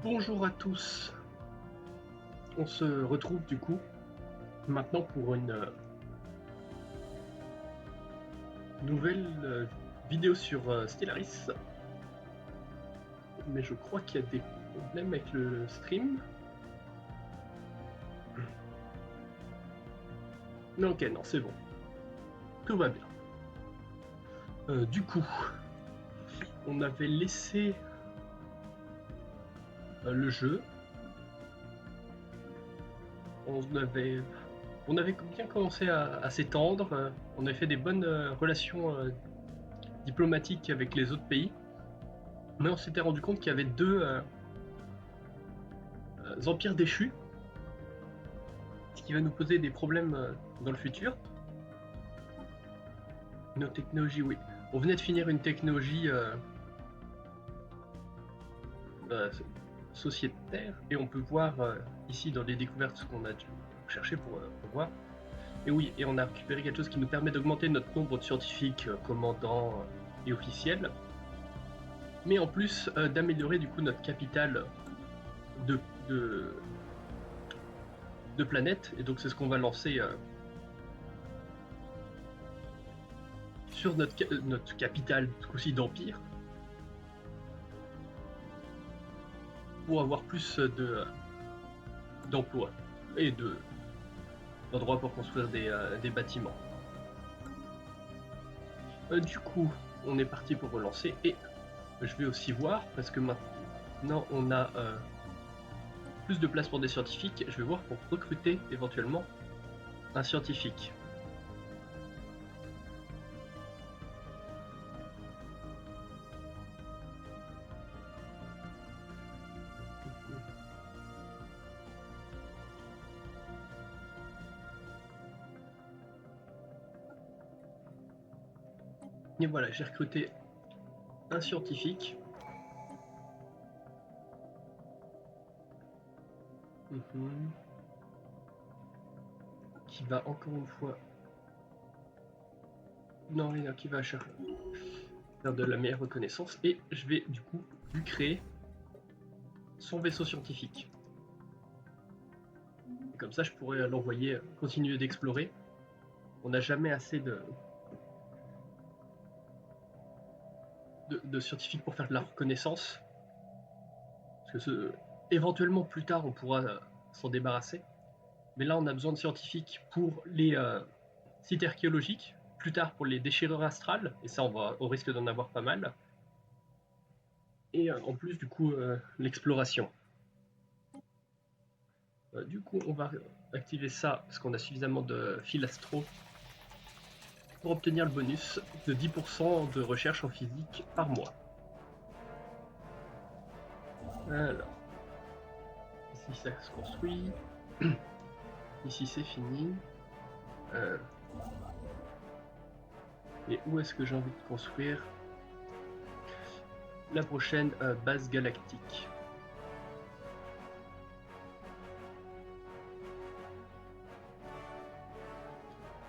Bonjour à tous, on se retrouve du coup maintenant pour une nouvelle vidéo sur Stellaris. Mais je crois qu'il y a des problèmes avec le stream. Non, ok, non, c'est bon. Tout va bien. Du coup, on avait laissé le jeu. On avait bien commencé à s'étendre. On avait fait des bonnes relations diplomatiques avec les autres pays. Mais on s'était rendu compte qu'il y avait deux empires déchus, ce qui va nous poser des problèmes dans le futur. Nos technologies, oui. On venait de finir une technologie sociétaire et on peut voir ici dans les découvertes ce qu'on a dû chercher pour voir. Et oui, et on a récupéré quelque chose qui nous permet d'augmenter notre nombre de scientifiques, commandants et officiels, mais en plus d'améliorer du coup notre capital de, de, de planète. Et donc c'est ce qu'on va lancer sur notre capitale, ce coup-ci d'empire, pour avoir plus d'emplois et d'endroits pour construire des bâtiments. Du coup, on est parti pour relancer et je vais aussi voir, parce que maintenant on a plus de place pour des scientifiques, je vais voir pour recruter éventuellement un scientifique. Et voilà, j'ai recruté un scientifique. Qui va encore une fois... Non, qui va faire de la meilleure reconnaissance. Et je vais du coup lui créer son vaisseau scientifique. Et comme ça, je pourrais l'envoyer continuer d'explorer. On n'a jamais assez de scientifiques pour faire de la reconnaissance. Parce que éventuellement, plus tard, on pourra s'en débarrasser. Mais là, on a besoin de scientifiques pour les sites archéologiques, plus tard pour les déchirures astrales, et ça, on risque d'en avoir pas mal. Et en plus, du coup, l'exploration. Du coup, on va activer ça, parce qu'on a suffisamment de fil astro pour obtenir le bonus de 10% de recherche en physique par mois. Alors, ici ça se construit, ici c'est fini. Et où est-ce que j'ai envie de construire la prochaine base galactique?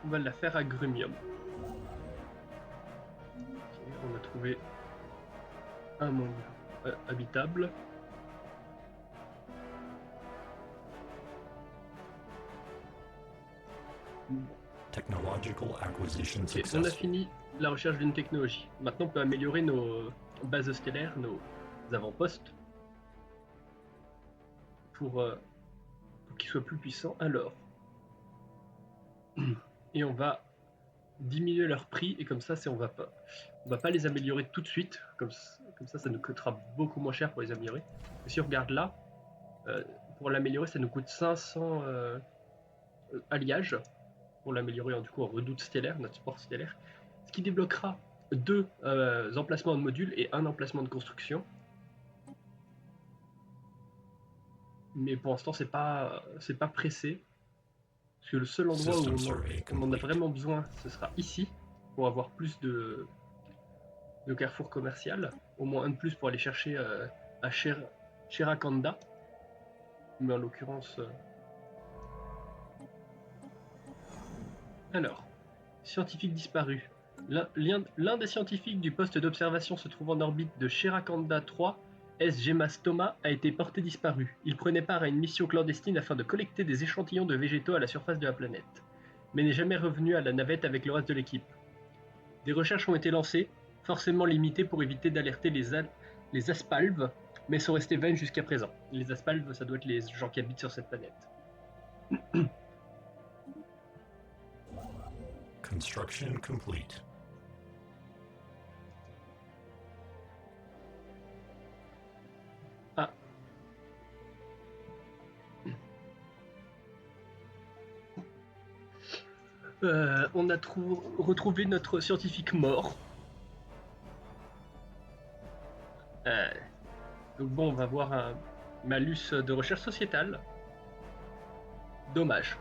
On va la faire à Grumium. Okay, on a trouvé un monde habitable. Technological acquisition Okay, on a fini la recherche d'une technologie. Maintenant, on peut améliorer nos bases stellaires, nos avant-postes, pour qu'ils soient plus puissants. Alors, et on va diminuer leur prix, et comme ça, on va pas les améliorer tout de suite. Comme ça, ça nous coûtera beaucoup moins cher pour les améliorer. Et si on regarde là, pour l'améliorer, ça nous coûte 500 alliages pour l'améliorer du coup en redoute stellaire, notre sport stellaire, ce qui débloquera 2 emplacements de modules et un emplacement de construction. Mais pour l'instant, c'est pas pressé, parce que le seul endroit où on en a vraiment besoin, ce sera ici, pour avoir plus de carrefour commercial, au moins un de plus pour aller chercher à Sherakanda, mais en l'occurrence... Alors, scientifique disparu. L'un des scientifiques du poste d'observation se trouve en orbite de Sherakanda 3 S. Gemastoma a été porté disparu. Il prenait part à une mission clandestine afin de collecter des échantillons de végétaux à la surface de la planète, mais n'est jamais revenu à la navette avec le reste de l'équipe. Des recherches ont été lancées, forcément limitées pour éviter d'alerter les aspalves, mais sont restées vaines jusqu'à présent. Les aspalves, ça doit être les gens qui habitent sur cette planète. Construction complete. Ah. On a retrouvé notre scientifique mort. Donc bon, on va voir un malus de recherche sociétale. Dommage.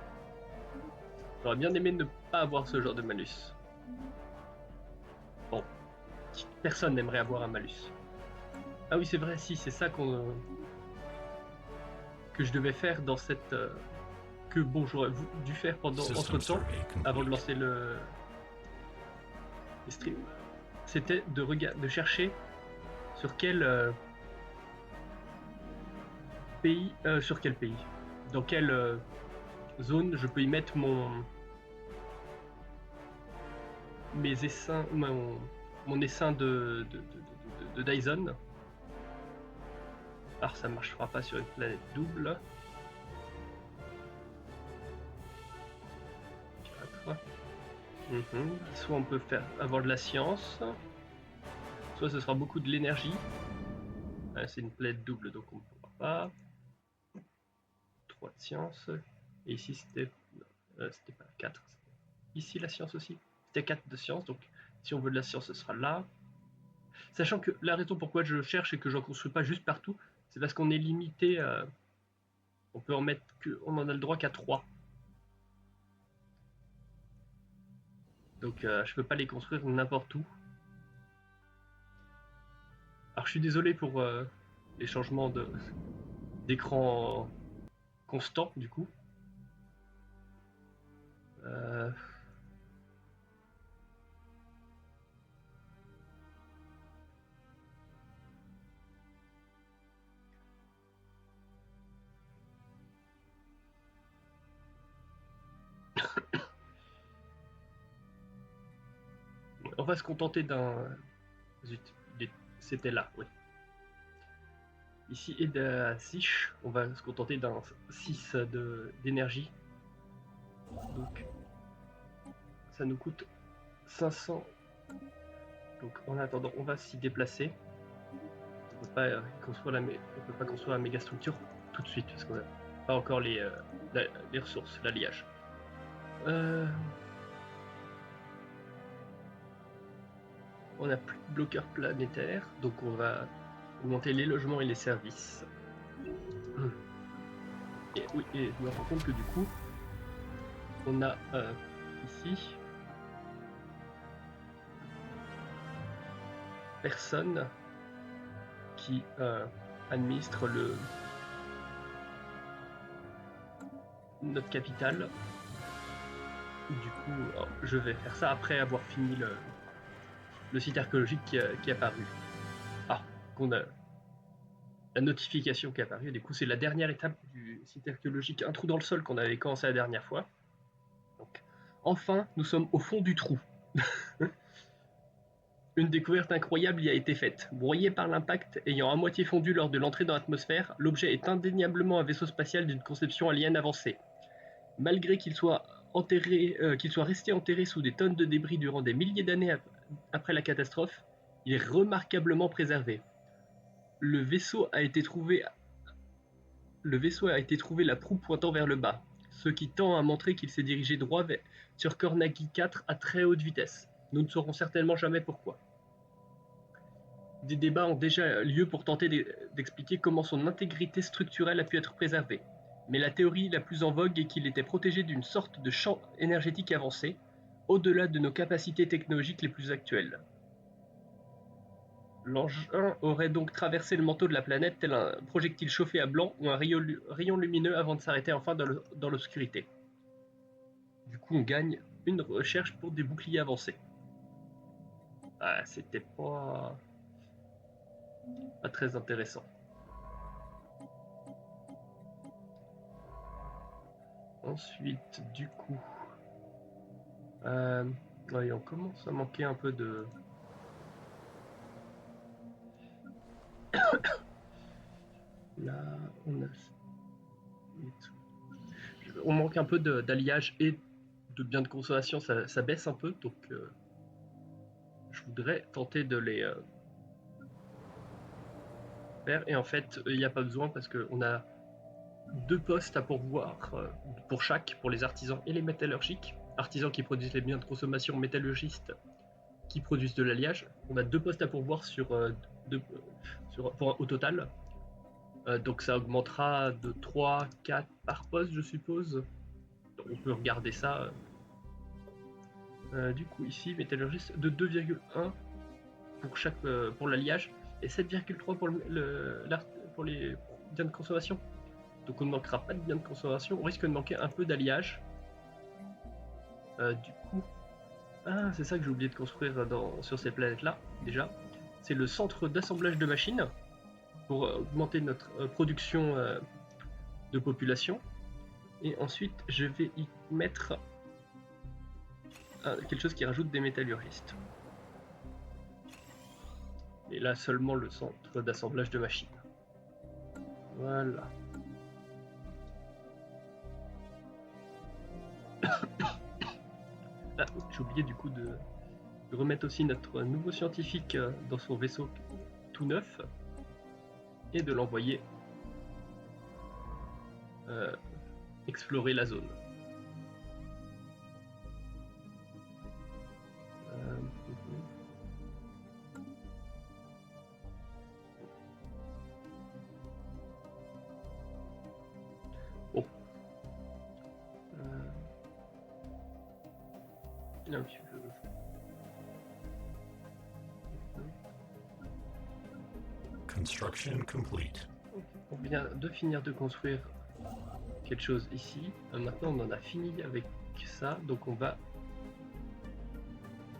J'aurais bien aimé ne pas avoir ce genre de malus. Bon, personne n'aimerait avoir un malus. Ah oui, c'est vrai, si, c'est ça que je devais faire dans cette... que bon, j'aurais dû faire entre-temps, avant de lancer le stream. C'était de chercher sur quel pays... sur quel pays, dans quelle zone je peux y mettre mes essaims, mon essaim de Dyson. Alors ça marchera pas sur une planète double. 4. Soit on peut avoir de la science, soit ce sera beaucoup de l'énergie. C'est une planète double, donc on ne pourra pas. 3 de science. Et ici c'était pas 4. Ici la science aussi. C'était 4 de science, donc si on veut de la science, ce sera là. Sachant que la raison pourquoi je cherche et que j'en construis pas juste partout, c'est parce qu'on est limité. On peut en mettre on en a le droit qu'à 3. Donc je peux pas les construire n'importe où. Alors je suis désolé pour les changements d'écran constant du coup. On va se contenter d'un... Zut, c'était là, oui. Ici et de 6, on va se contenter d'un 6 d'énergie. Donc ça nous coûte 500. Donc en attendant, on va s'y déplacer. On peut pas construire la méga structure tout de suite parce qu'on n'a pas encore les ressources, l'alliage. On n'a plus de bloqueurs planétaires, donc on va augmenter les logements et les services. Et oui, et je me rends compte que du coup, on a ici personne qui administre notre capitale. Du coup, je vais faire ça après avoir fini le site archéologique qui est apparu. Ah, qu'on a la notification qui est apparue. Du coup, c'est la dernière étape du site archéologique, un trou dans le sol qu'on avait commencé la dernière fois. Donc, enfin, nous sommes au fond du trou. Une découverte incroyable y a été faite. Broyé par l'impact, ayant à moitié fondu lors de l'entrée dans l'atmosphère, l'objet est indéniablement un vaisseau spatial d'une conception alien avancée. Malgré qu'il soit resté enterré sous des tonnes de débris durant des milliers d'années après la catastrophe, il est remarquablement préservé. Le vaisseau a été trouvé la proue pointant vers le bas, ce qui tend à montrer qu'il s'est dirigé droit sur Cornagi 4 à très haute vitesse. Nous ne saurons certainement jamais pourquoi. Des débats ont déjà lieu pour tenter d'expliquer comment son intégrité structurelle a pu être préservée. Mais la théorie la plus en vogue est qu'il était protégé d'une sorte de champ énergétique avancé, au-delà de nos capacités technologiques les plus actuelles. L'engin aurait donc traversé le manteau de la planète tel un projectile chauffé à blanc ou un rayon lumineux avant de s'arrêter enfin dans l'obscurité. Du coup, on gagne une recherche pour des boucliers avancés. Ah, c'était pas très intéressant. Ensuite, du coup, ouais, on commence à manquer un peu de... Là, on manque un peu d'alliage et de biens de consommation, ça baisse un peu, donc je voudrais tenter de les faire. Et en fait, il n'y a pas besoin parce qu'on a 2 postes à pourvoir pour chaque, pour les artisans et les métallurgiques. Artisans qui produisent les biens de consommation, métallurgistes qui produisent de l'alliage. On a 2 postes à pourvoir au total. Donc ça augmentera de 3, 4 par poste, je suppose. Donc on peut regarder ça. Du coup, ici, métallurgiste de 2,1 pour pour l'alliage et 7,3 pour les biens de consommation. Donc on ne manquera pas de biens de consommation, on risque de manquer un peu d'alliage. Du coup, c'est ça que j'ai oublié de construire sur ces planètes-là, déjà. C'est le centre d'assemblage de machines pour augmenter notre production de population. Et ensuite, je vais y mettre quelque chose qui rajoute des métallurgistes. Et là, seulement le centre d'assemblage de machines. Voilà. J'ai oublié du coup de remettre aussi notre nouveau scientifique dans son vaisseau tout neuf et de l'envoyer explorer la zone. Bon. Un petit peu. Construction complete. On vient de finir de construire quelque chose ici. Maintenant, on en a fini avec ça, donc on va...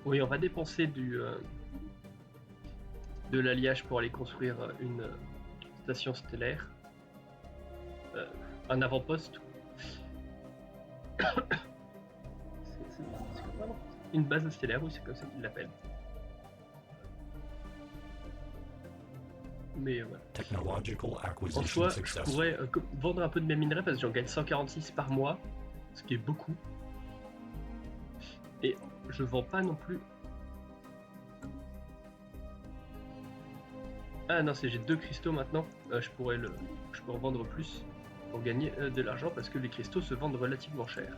Oui, on va dépenser de l'alliage pour aller construire une station stellaire. Un avant-poste. C'est vraiment une base stellaire, oui, c'est comme ça qu'ils l'appellent. Mais voilà. Technological En acquisition soi, je successful. pourrais vendre un peu de mes minerais parce que j'en gagne 146 par mois, ce qui est beaucoup. Et je vends pas non plus. Ah non, j'ai 2 cristaux maintenant. Je pourrais en vendre plus pour gagner de l'argent parce que les cristaux se vendent relativement cher.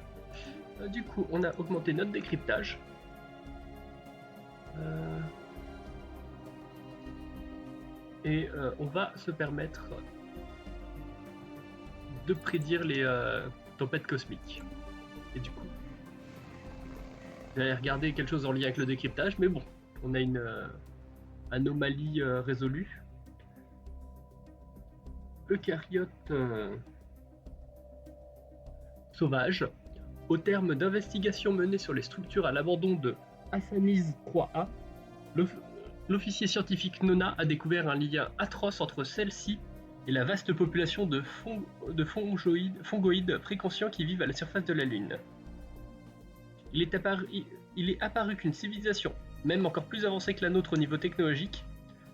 Du coup, on a augmenté notre décryptage. Et on va se permettre de prédire les tempêtes cosmiques. Et du coup, j'allais regarder quelque chose en lien avec le décryptage, mais bon, on a une anomalie résolue. Eucaryote sauvage. Au terme d'investigations menées sur les structures à l'abandon de Hassanis 3A, l'officier scientifique Nona a découvert un lien atroce entre celle-ci et la vaste population de fongoïdes préconscients qui vivent à la surface de la Lune. Il est apparu qu'une civilisation, même encore plus avancée que la nôtre au niveau technologique,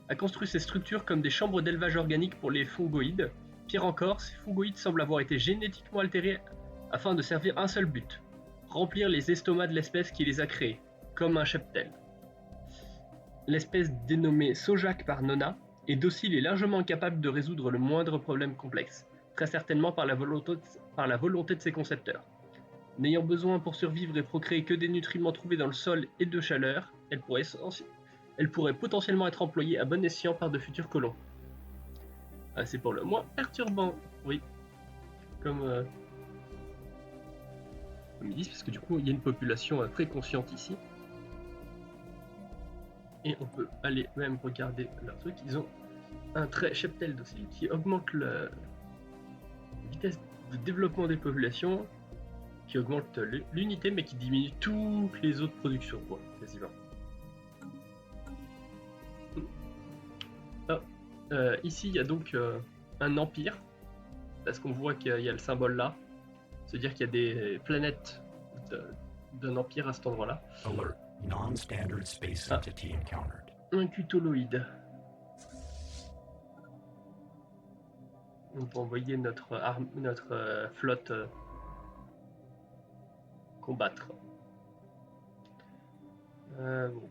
a construit ces structures comme des chambres d'élevage organique pour les fongoïdes. Pire encore, ces fongoïdes semblent avoir été génétiquement altérés afin de servir un seul but, remplir les estomacs de l'espèce qui les a créés, comme un cheptel. L'espèce dénommée Sojak par Nona est docile et largement incapable de résoudre le moindre problème complexe, très certainement par la volonté de ses concepteurs. N'ayant besoin pour survivre et procréer que des nutriments trouvés dans le sol et de chaleur, elle pourrait potentiellement être employée à bon escient par de futurs colons. C'est pour le moins perturbant, oui. Comme ils disent, parce que du coup il y a une population très consciente ici. Et on peut aller même regarder leur truc. Ils ont un trait cheptel docile qui augmente la vitesse de développement des populations, qui augmente l'unité mais qui diminue toutes les autres productions, quoi, quasiment. Ici il y a donc un empire, parce qu'on voit qu'il y a le symbole là. C'est-à-dire qu'il y a des planètes d'un empire à cet endroit-là. Alert. Non-standard space Ah. entity encountered. Un cutoloïde. On peut envoyer notre flotte combattre. Bon.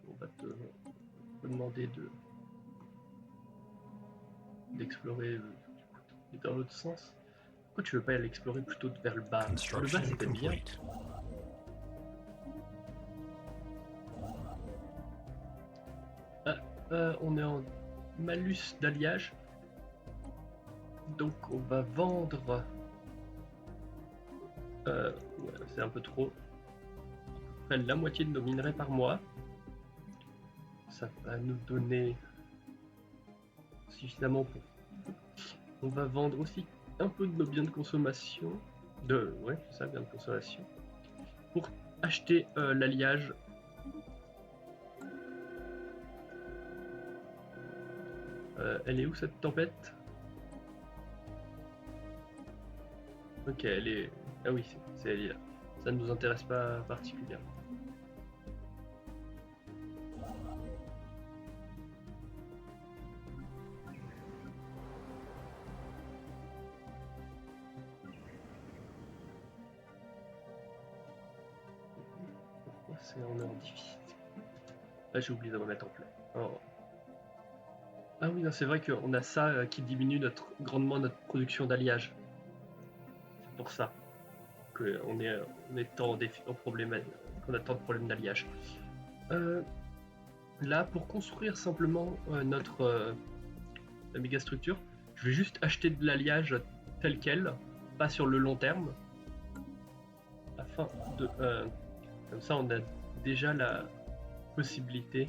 On va te demander d'explorer dans l'autre sens. Pourquoi tu veux pas aller explorer plutôt vers le bas? Le bas Construction c'était bien. complete. On est en malus d'alliage. Donc on va vendre. Ouais, c'est un peu trop. À peu près la moitié de nos minerais par mois. Ça va nous donner suffisamment pour. On va vendre aussi un peu de nos biens de consommation. Ouais, c'est ça, biens de consommation. Pour acheter l'alliage. Elle est où cette tempête? Ok, elle est. Ah oui, c'est elle est là. Ça ne nous intéresse pas particulièrement. Pourquoi c'est en heure difficile? Ah, j'ai oublié de remettre en plein. Oh. Ah oui, c'est vrai qu'on a ça qui diminue grandement notre production d'alliage. C'est pour ça qu'on est tant en problème, qu'on a tant de problèmes d'alliage. Là, pour construire simplement la mégastructure, je vais juste acheter de l'alliage tel quel, pas sur le long terme, afin de... comme ça, on a déjà la possibilité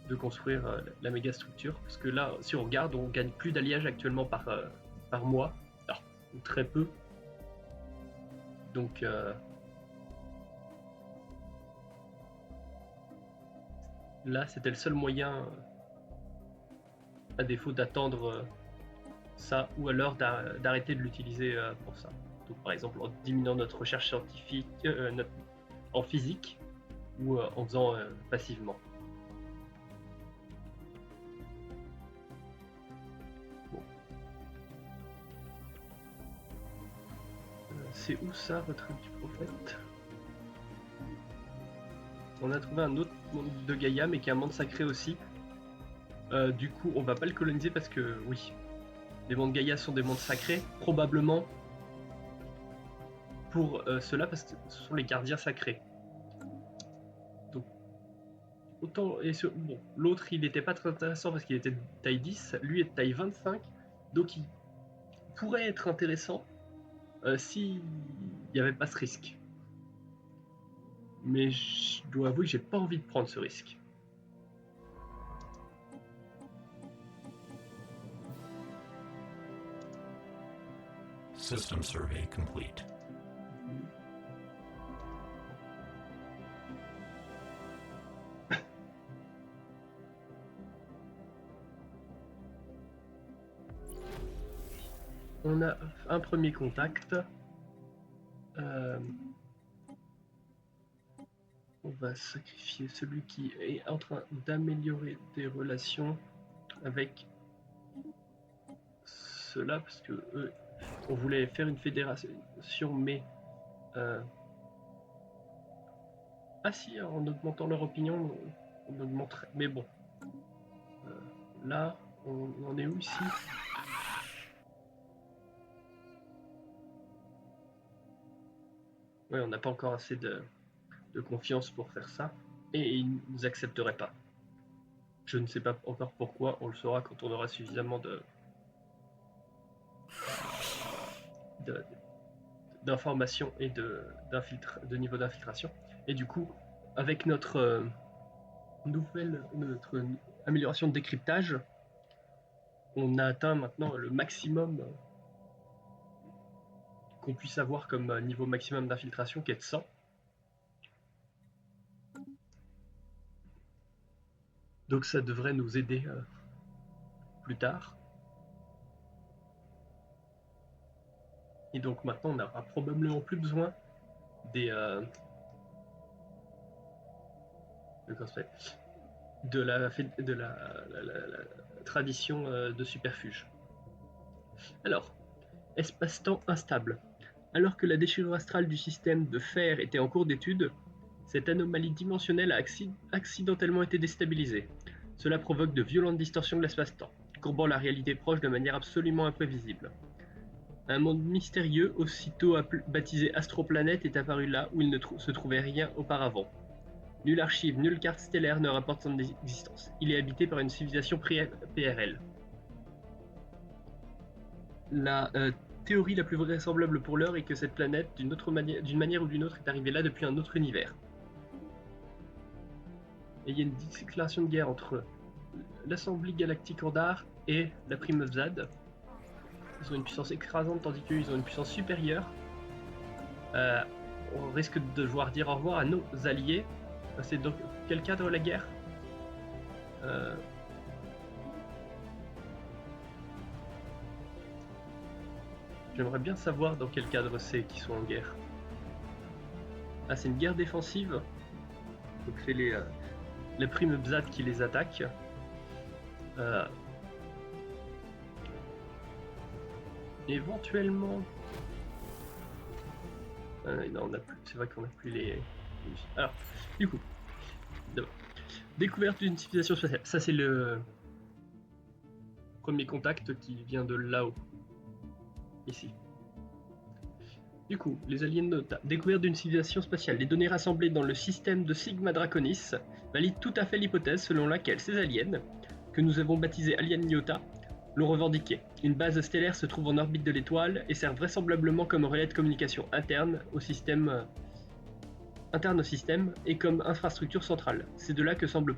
de construire la mégastructure, parce que là, si on regarde, on gagne plus d'alliage actuellement par mois, alors, très peu. Donc, là, c'était le seul moyen, à défaut d'attendre ça, ou alors d'arrêter de l'utiliser pour ça. Donc, par exemple, en diminuant notre recherche scientifique en physique, ou en faisant passivement. Bon. C'est où ça, retraite du prophète? On a trouvé un autre monde de Gaïa, mais qui est un monde sacré aussi. Du coup, on va pas le coloniser parce que, oui, les mondes Gaïa sont des mondes sacrés, probablement pour cela, parce que ce sont les gardiens sacrés. Donc, autant. Bon, l'autre, il n'était pas très intéressant parce qu'il était de taille 10, lui est de taille 25, donc il pourrait être intéressant s'il n'y avait pas ce risque. Mais je dois avouer que j'ai pas envie de prendre ce risque. System survey complete. On a un premier contact. On va sacrifier celui qui est en train d'améliorer des relations avec ceux-là, parce que eux, on voulait faire une fédération, mais ah si, en augmentant leur opinion, on augmenterait. Mais bon, là, on en est où ici? Ouais, on n'a pas encore assez de confiance pour faire ça, et ils ne nous accepteraient pas. Je ne sais pas encore pourquoi, on le saura quand on aura suffisamment d'informations et de niveau d'infiltration. Et du coup, avec notre amélioration de décryptage, on a atteint maintenant le maximum qu'on puisse avoir comme niveau maximum d'infiltration, qui est de 100. Donc ça devrait nous aider plus tard. Et donc maintenant on n'aura probablement plus besoin des de la tradition de superfuge. Alors, espace-temps instable. Alors que la déchirure astrale du système de fer était en cours d'étude, cette anomalie dimensionnelle a accidentellement été déstabilisée. Cela provoque de violentes distorsions de l'espace-temps, courbant la réalité proche de manière absolument imprévisible. Un monde mystérieux, aussitôt baptisé Astroplanète, est apparu là où il ne se trouvait rien auparavant. Nulle archive, nulle carte stellaire ne rapporte son existence. Il est habité par une civilisation PRL. La théorie la plus vraisemblable pour l'heure est que cette planète, d'une manière ou d'une autre, est arrivée là depuis un autre univers. Et il y a une déclaration de guerre entre l'Assemblée Galactique Andar et la Prime of Zad. Ils ont une puissance écrasante tandis qu'ils ont une puissance supérieure. On risque de devoir dire au revoir à nos alliés. C'est dans quel cadre la guerre? J'aimerais bien savoir dans quel cadre c'est qu'ils sont en guerre. Ah, c'est une guerre défensive. Donc c'est les Prime Bzad qui les attaquent. Éventuellement... non, c'est vrai qu'on n'a plus les... Alors, du coup, découverte d'une civilisation spatiale. Ça, c'est le premier contact qui vient de là-haut. Ici. Du coup, les aliens Nota. Découverte d'une civilisation spatiale. Les données rassemblées dans le système de Sigma Draconis valident tout à fait l'hypothèse selon laquelle ces aliens, que nous avons baptisés Alien Nyota, l'ont revendiqué. Une base stellaire se trouve en orbite de l'étoile et sert vraisemblablement comme relais de communication interne au système et comme infrastructure centrale. C'est de là que semblent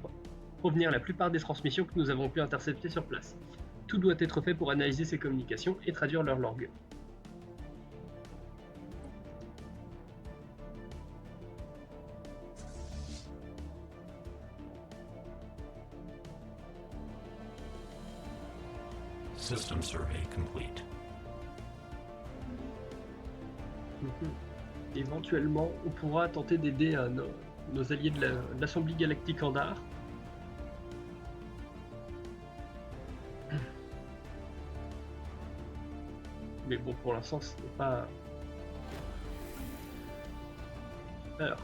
provenir la plupart des transmissions que nous avons pu intercepter sur place. Tout doit être fait pour analyser ces communications et traduire leur langue. System survey complete. Éventuellement, on pourra tenter d'aider nos alliés de l'Assemblée Galactique Andar. Mais bon, pour l'instant, ce n'est pas... Alors...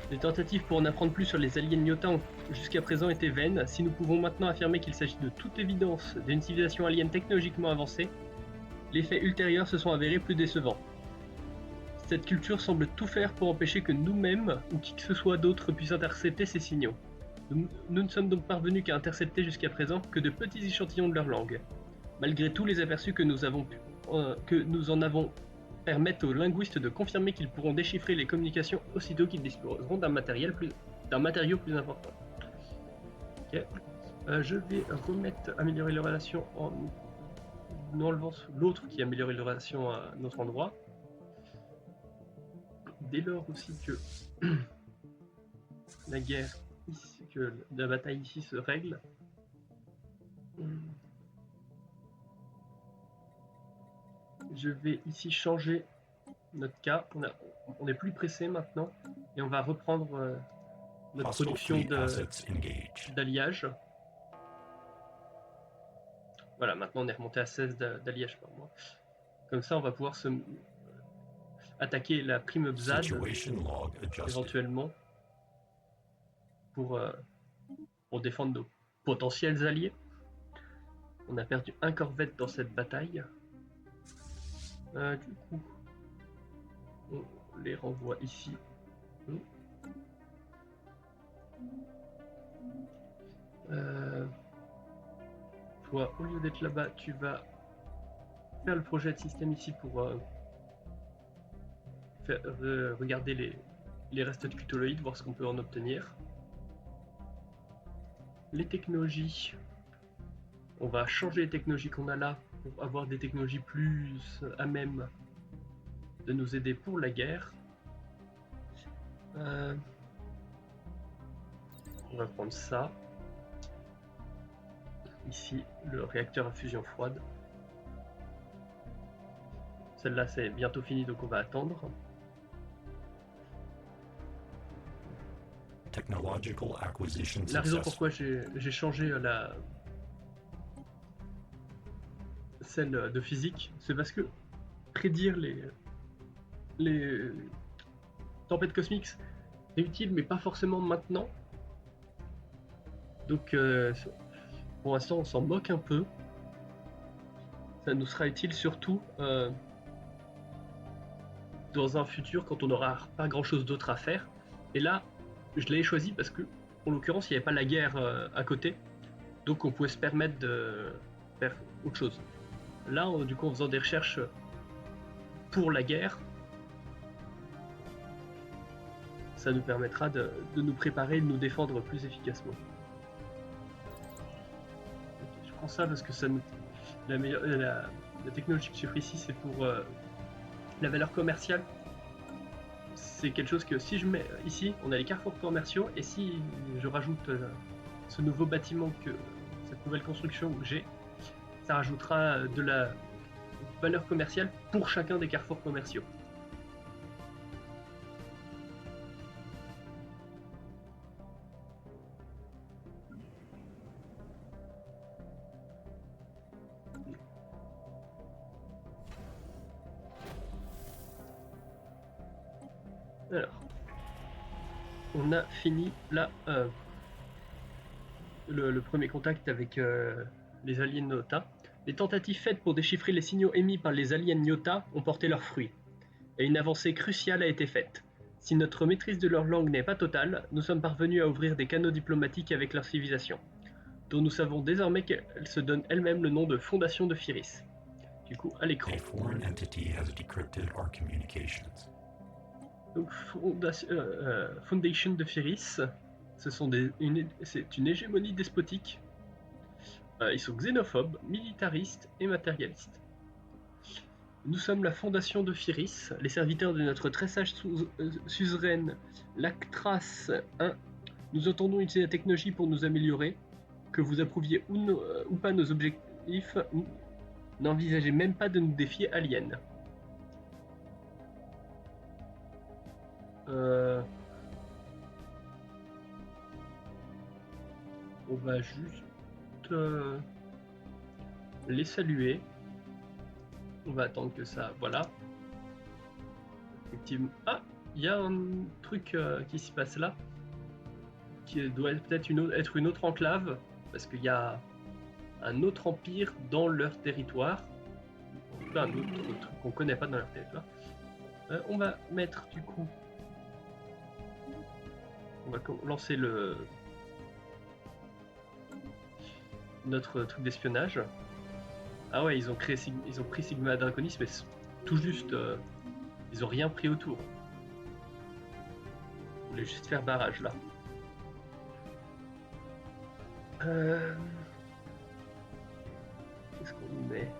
Les tentatives pour en apprendre plus sur les aliens Nyota ont jusqu'à présent été vaines. Si nous pouvons maintenant affirmer qu'il s'agit de toute évidence d'une civilisation alien technologiquement avancée, les faits ultérieurs se sont avérés plus décevants. Cette culture semble tout faire pour empêcher que nous-mêmes ou qui que ce soit d'autre puisse intercepter ces signaux. Nous ne sommes donc parvenus qu'à intercepter jusqu'à présent que de petits échantillons de leur langue. Malgré tous les aperçus que nous en avons permettent aux linguistes de confirmer qu'ils pourront déchiffrer les communications aussitôt qu'ils disposeront d'un matériau plus important. Ok. Je vais améliorer les relations en enlevant l'autre qui améliore les relations à notre endroit. Dès lors aussi que la guerre ici, que la bataille ici se règle. Je vais ici changer notre cas. On est plus pressé maintenant et on va reprendre notre production d'alliage. Voilà, maintenant on est remonté à 16 d'alliage par mois. Comme ça, on va pouvoir attaquer la Prime Bzad éventuellement pour défendre nos potentiels alliés. On a perdu un corvette dans cette bataille. Du coup, on les renvoie ici. Toi, au lieu d'être là-bas, tu vas faire le projet de système ici pour regarder les restes de cutoloïdes, voir ce qu'on peut en obtenir. Les technologies, on va changer les technologies qu'on a là pour avoir des technologies plus à même de nous aider pour la guerre. On va prendre ça. Ici, le réacteur à fusion froide. celle-là c'est bientôt fini, donc on va attendre. Technological acquisition La raison successful. pourquoi j'ai changé celle de physique, c'est parce que prédire les tempêtes cosmiques est utile, mais pas forcément maintenant. Donc pour l'instant on s'en moque un peu. Ça nous sera utile surtout dans un futur quand on n'aura pas grand chose d'autre à faire. Et là, je l'ai choisi parce que, en l'occurrence, il n'y avait pas la guerre à côté, donc on pouvait se permettre de faire autre chose. Là, du coup, en faisant des recherches pour la guerre, ça nous permettra de nous préparer et de nous défendre plus efficacement. Je prends ça parce que ça nous... la technologie que j'ai pris ici, c'est pour la valeur commerciale. C'est quelque chose que si je mets ici, on a les carrefours commerciaux, et si je rajoute ce nouveau bâtiment, cette nouvelle construction que j'ai, ça rajoutera de la valeur commerciale pour chacun des carrefours commerciaux. Alors, on a fini là le premier contact avec les aliens Nyota. Les tentatives faites pour déchiffrer les signaux émis par les aliens Nyota ont porté leurs fruits, et une avancée cruciale a été faite. Si notre maîtrise de leur langue n'est pas totale, nous sommes parvenus à ouvrir des canaux diplomatiques avec leur civilisation, dont nous savons désormais qu'elle se donne elle-même le nom de Fondation de Phyris. Du coup, à l'écran. A foreign entity has decrypted our communications. Donc, Foundation de Phyris, c'est une hégémonie despotique. Ils sont xénophobes, militaristes et matérialistes. Nous sommes la Fondation de Phyris, les serviteurs de notre très sage suzeraine Lactras 1. Nous entendons utiliser la technologie pour nous améliorer. Que vous approuviez ou pas nos objectifs, n'envisagez même pas de nous défier aliens. On va juste les saluer. On va attendre que ça... Voilà. Effectivement... Ah, il y a un truc qui se passe là, qui doit peut-être être une autre enclave, parce qu'il y a un autre empire dans leur territoire. En tout cas, un autre truc qu'on connaît pas dans leur territoire. On va mettre du coup... On va lancer notre truc d'espionnage. Ah ouais, ils ont pris Sigma Draconis, mais tout juste, ils ont rien pris autour. On voulait juste faire barrage là. Qu'est-ce qu'on met ?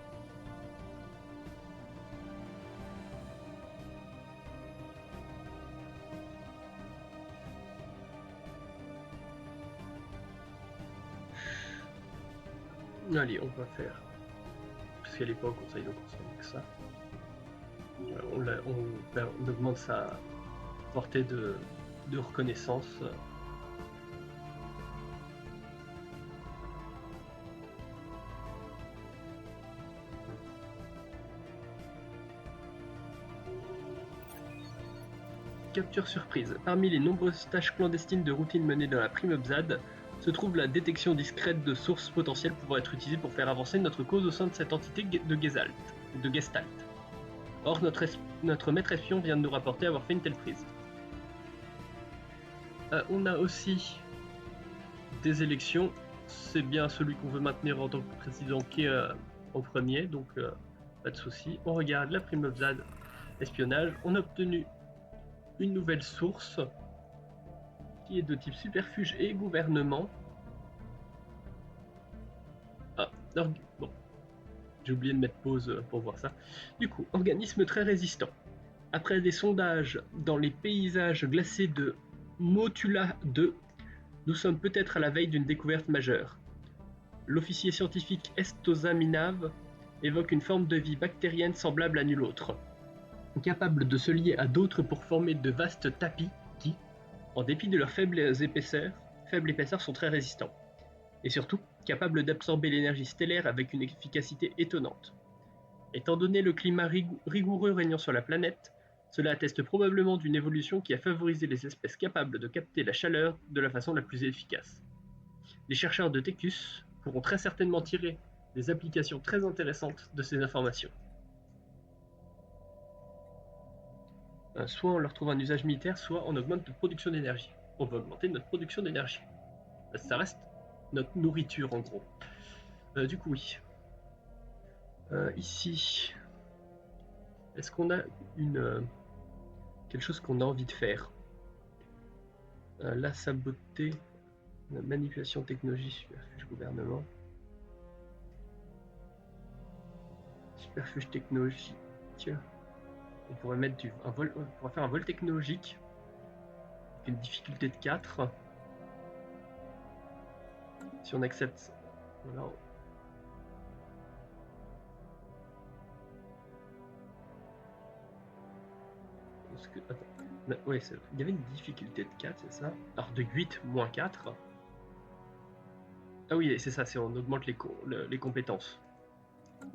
Allez, on va faire. Parce qu'à l'époque, on savait donc on savait que ça. On augmente sa portée de reconnaissance. Capture surprise. Parmi les nombreuses tâches clandestines de routine menées dans la Prime Upzad, se trouve la détection discrète de sources potentielles pouvant être utilisées pour faire avancer notre cause au sein de cette entité de Gestalt. Or, notre maître espion vient de nous rapporter avoir fait une telle prise. On a aussi des élections. C'est bien celui qu'on veut maintenir en tant que président qui est en premier, donc pas de souci. On regarde la Prime Upzad espionnage. On a obtenu une nouvelle source qui est de type superfuge et gouvernement. Ah, bon. J'ai oublié de mettre pause pour voir ça. Du coup, organisme très résistant. Après des sondages dans les paysages glacés de Motula 2, nous sommes peut-être à la veille d'une découverte majeure. L'officier scientifique Estosa Minav évoque une forme de vie bactérienne semblable à nulle autre, capable de se lier à d'autres pour former de vastes tapis qui, en dépit de leur faible épaisseur, sont très résistants, et surtout capables d'absorber l'énergie stellaire avec une efficacité étonnante. Étant donné le climat rigoureux régnant sur la planète, cela atteste probablement d'une évolution qui a favorisé les espèces capables de capter la chaleur de la façon la plus efficace. Les chercheurs de Tecus pourront très certainement tirer des applications très intéressantes de ces informations. Soit on leur trouve un usage militaire, soit on augmente notre production d'énergie. On va augmenter notre production d'énergie. Ça reste notre nourriture en gros. Du coup, oui. Ici, est-ce qu'on a quelque chose qu'on a envie de faire? La saboter, la manipulation technologie, superfuge gouvernement. Superfuge technologique. On pourrait mettre on pourrait faire un vol technologique avec une difficulté de 4. Si on accepte, voilà. Attends. Ouais, il y avait une difficulté de 4, c'est ça? Alors de 8 moins 4. Ah oui, c'est ça, c'est on augmente les compétences.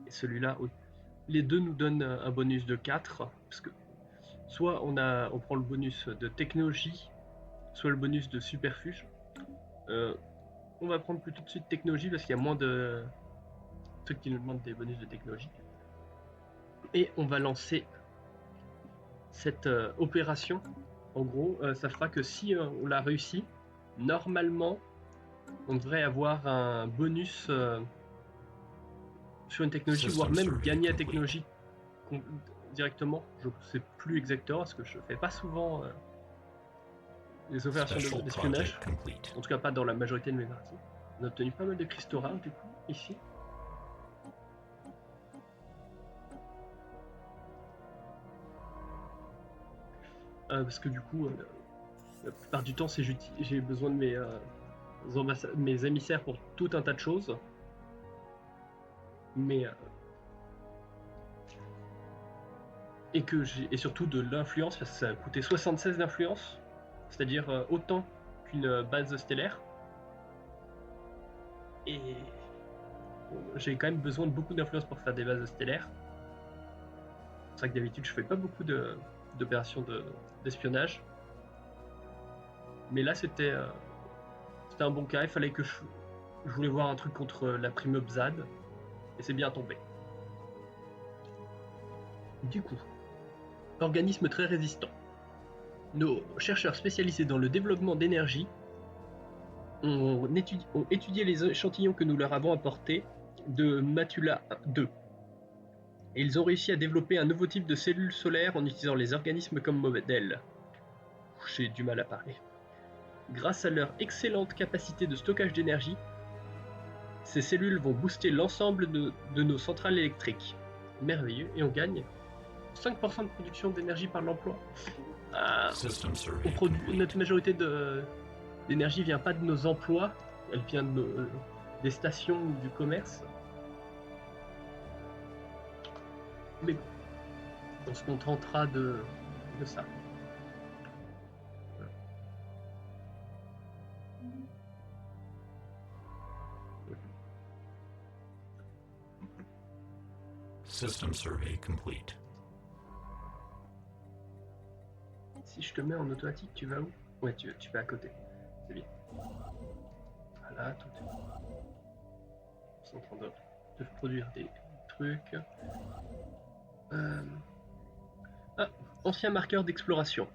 Et celui-là, oui. Les deux nous donnent un bonus de 4, parce que soit on prend le bonus de technologie, soit le bonus de superfuge. On va prendre plutôt de suite technologie parce qu'il y a moins de trucs qui nous demandent des bonus de technologie. Et on va lancer cette opération. En gros, ça fera que si on l'a réussi, normalement, on devrait avoir un bonus sur une technologie, voire même gagner la technologie directement. Je ne sais plus exactement parce que je ne fais pas souvent les opérations d'espionnage. En tout cas, pas dans la majorité de mes parties. On a obtenu pas mal de cristaux rares du coup, ici. Parce que du coup, la plupart du temps, j'ai besoin de mes émissaires pour tout un tas de choses. Mais et surtout de l'influence, parce que ça a coûté 76 d'influence, c'est-à-dire autant qu'une base stellaire. Et j'ai quand même besoin de beaucoup d'influence pour faire des bases stellaires. C'est vrai que d'habitude je fais pas beaucoup d'opérations d'espionnage. Mais là c'était un bon cas, il fallait que je voulais voir un truc contre la Primeuve ZAD, et c'est bien tombé. Du coup, organisme très résistant. Nos chercheurs spécialisés dans le développement d'énergie ont étudié les échantillons que nous leur avons apportés de Matula 2. Et ils ont réussi à développer un nouveau type de cellules solaires en utilisant les organismes comme modèle. J'ai du mal à parler. Grâce à leur excellente capacité de stockage d'énergie, ces cellules vont booster l'ensemble de nos centrales électriques. Merveilleux, et on gagne 5% de production d'énergie par l'emploi. Notre majorité d'énergie vient pas de nos emplois, elle vient des stations ou du commerce. Mais bon, on se contentera de ça. System survey complete. Si je te mets en automatique, tu vas où? Ouais, tu vas à côté. C'est bien. Voilà, tout est... Ils sont en train de produire des trucs. Ancien marqueur d'exploration.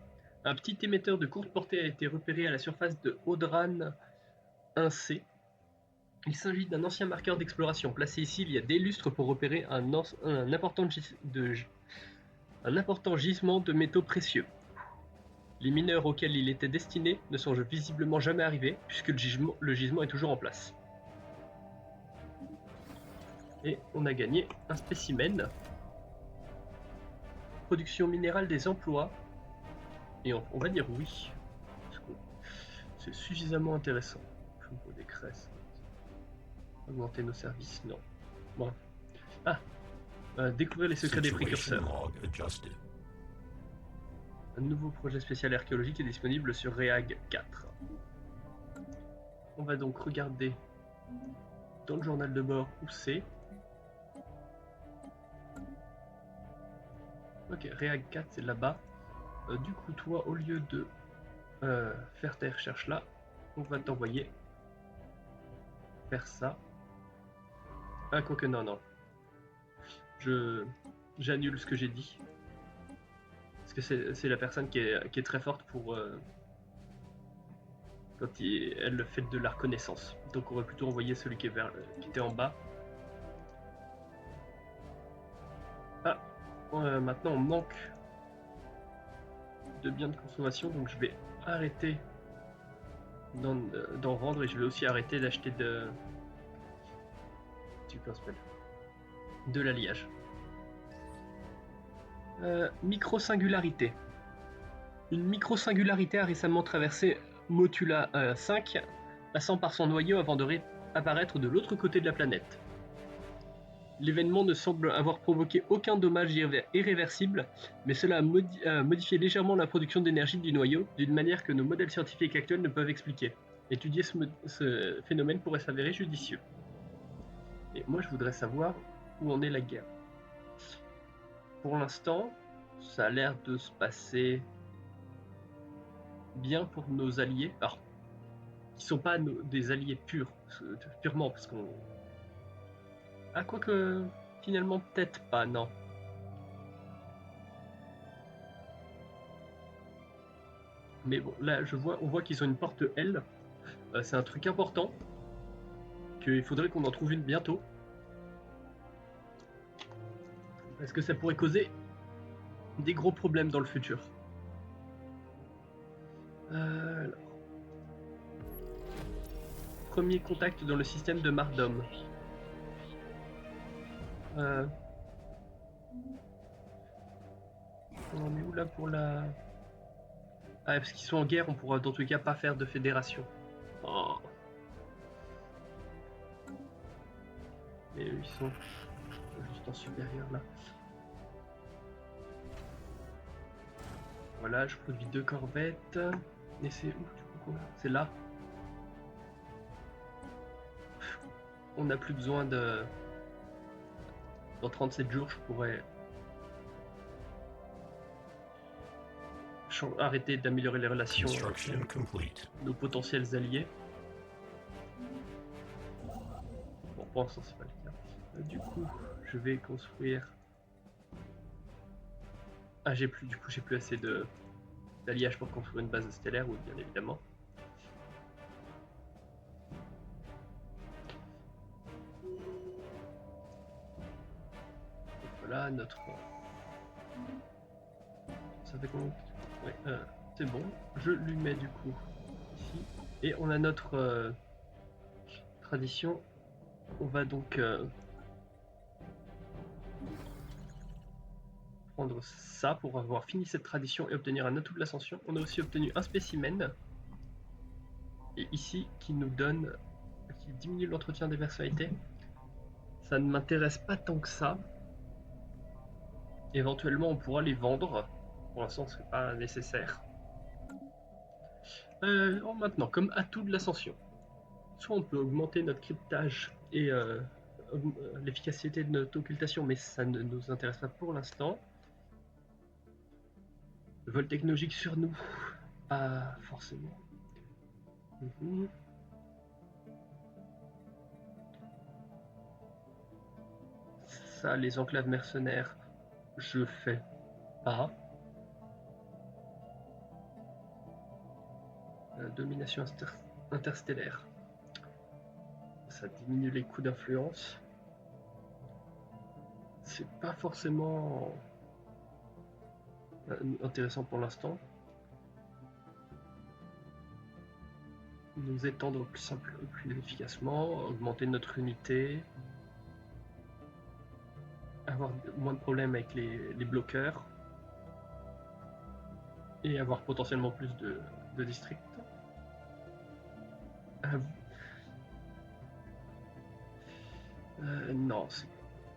Un petit émetteur de courte portée a été repéré à la surface de Audran 1C. Il s'agit d'un ancien marqueur d'exploration. Placé ici il y a des lustres pour repérer un important gisement de métaux précieux. Les mineurs auxquels il était destiné ne sont visiblement jamais arrivés, puisque le gisement est toujours en place. Et on a gagné un spécimen. Production minérale des emplois. Et on va dire oui. C'est suffisamment intéressant. Des cresses. Augmenter nos services, non. Bon. Ah, Découvrir les secrets des Situation précurseurs. log adjusted. Un nouveau projet spécial archéologique est disponible sur Reag 4. On va donc regarder dans le journal de bord où c'est. Ok, Reag 4 c'est là-bas. Du coup, toi, au lieu de faire tes recherches là, on va t'envoyer faire ça. Ah, quoique non, non. J'annule ce que j'ai dit. Parce que c'est la personne qui est très forte pour quand elle fait de la reconnaissance. Donc on va plutôt envoyer celui qui était en bas. Ah, maintenant on manque de biens de consommation, donc je vais arrêter d'en vendre et je vais aussi arrêter d'acheter de l'alliage. Micro-singularité. Une micro-singularité a récemment traversé Motula 5, passant par son noyau avant de réapparaître de l'autre côté de la planète. L'événement ne semble avoir provoqué aucun dommage irréversible, mais cela a modifié légèrement la production d'énergie du noyau, d'une manière que nos modèles scientifiques actuels ne peuvent expliquer. Étudier ce phénomène pourrait s'avérer judicieux. Et moi je voudrais savoir où en est la guerre. Pour l'instant, ça a l'air de se passer bien pour nos alliés. Alors, qui sont pas des alliés purement, parce qu'on... Ah, quoique, finalement, peut-être pas, non. Mais bon, là, on voit qu'ils ont une porte L. C'est un truc important. Qu'il faudrait qu'on en trouve une bientôt. Parce que ça pourrait causer des gros problèmes dans le futur. Alors. Premier contact dans le système de Mardom. On en est où là pour la... Ah, parce qu'ils sont en guerre, on pourra dans tous les cas pas faire de fédération. Oh. Et eux, ils sont juste en supérieur là. Voilà, je produis 2 corvettes. Et c'est où du coup? C'est là. On n'a plus besoin de... Dans 37 jours, je pourrais arrêter d'améliorer les relations avec Construction complete. nos potentiels alliés. Bon, pour l'instant, c'est pas le cas. Du coup, je vais construire... Ah, j'ai plus assez d'alliage pour construire une base stellaire, oui, bien évidemment. Et voilà notre... Ça fait combien? Ouais, c'est bon. Je lui mets du coup ici. Et on a notre tradition. On va donc prendre ça pour avoir fini cette tradition et obtenir un atout de l'ascension. On a aussi obtenu un spécimen. Et ici, qui diminue l'entretien des personnalités. Ça ne m'intéresse pas tant que ça. Éventuellement, on pourra les vendre. Pour l'instant, ce n'est pas nécessaire. Maintenant, comme atout de l'ascension, soit on peut augmenter notre cryptage et l'efficacité de notre occultation, mais ça ne nous intéresse pas pour l'instant. Vol technologique sur nous, pas forcément. Ça, les enclaves mercenaires, je fais pas. Domination interstellaire. Ça diminue les coûts d'influence. C'est pas forcément intéressant pour l'instant. Nous étendre plus efficacement, augmenter notre unité, avoir moins de problèmes avec les bloqueurs et avoir potentiellement plus de districts. Non, c'est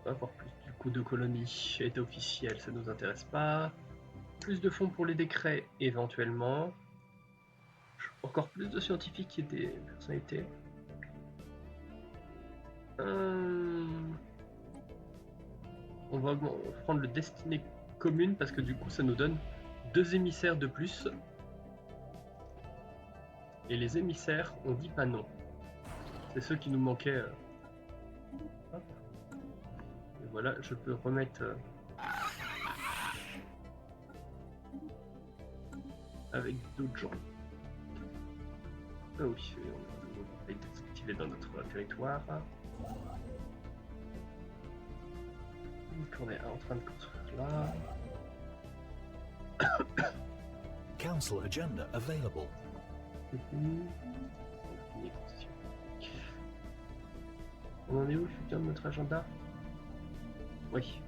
pas avoir plus du Coup de colonie est officiel, ça nous intéresse pas. Plus de fonds pour les décrets, éventuellement. Encore plus de scientifiques et des personnalités. On va prendre le destiné commune parce que du coup ça nous donne 2 émissaires de plus. Et les émissaires, on dit pas non. C'est ceux qui nous manquaient. Hop. Et voilà, je peux remettre avec d'autres gens. Ah oui, on va activer dans notre territoire. Donc on est en train de construire là. Council agenda available. On en est où, putain, de notre agenda? Oui.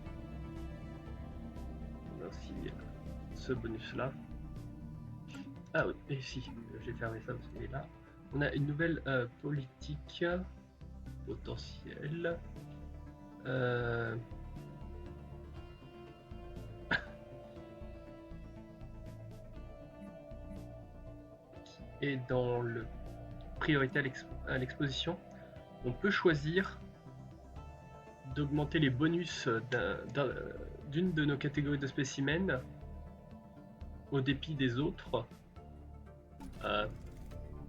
On a aussi ce bonus là. Ah oui, et si, j'ai fermé ça parce qu'il est là. On a une nouvelle politique potentielle. Et dans le priorité à l'exposition, on peut choisir d'augmenter les bonus d'une de nos catégories de spécimens au dépit des autres.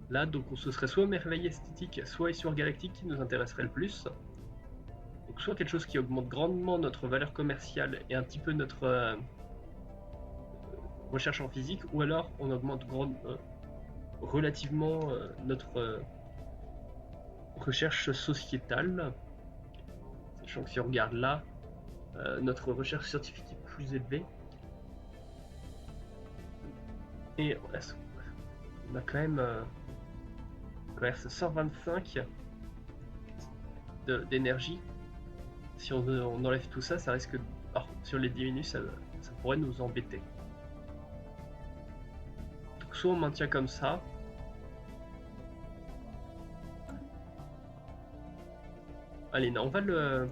Là, donc, ce serait soit merveille esthétique, soit histoire galactique qui nous intéresserait le plus. Donc, soit quelque chose qui augmente grandement notre valeur commerciale et un petit peu notre recherche en physique, ou alors on augmente relativement notre recherche sociétale. Sachant que si on regarde là, notre recherche scientifique est plus élevée. Et on a quand même commerce 125 d'énergie. Si on enlève tout ça, ça risque de... Alors, si on les diminue, ça pourrait nous embêter. Donc soit on maintient comme ça. Allez, non, on va le...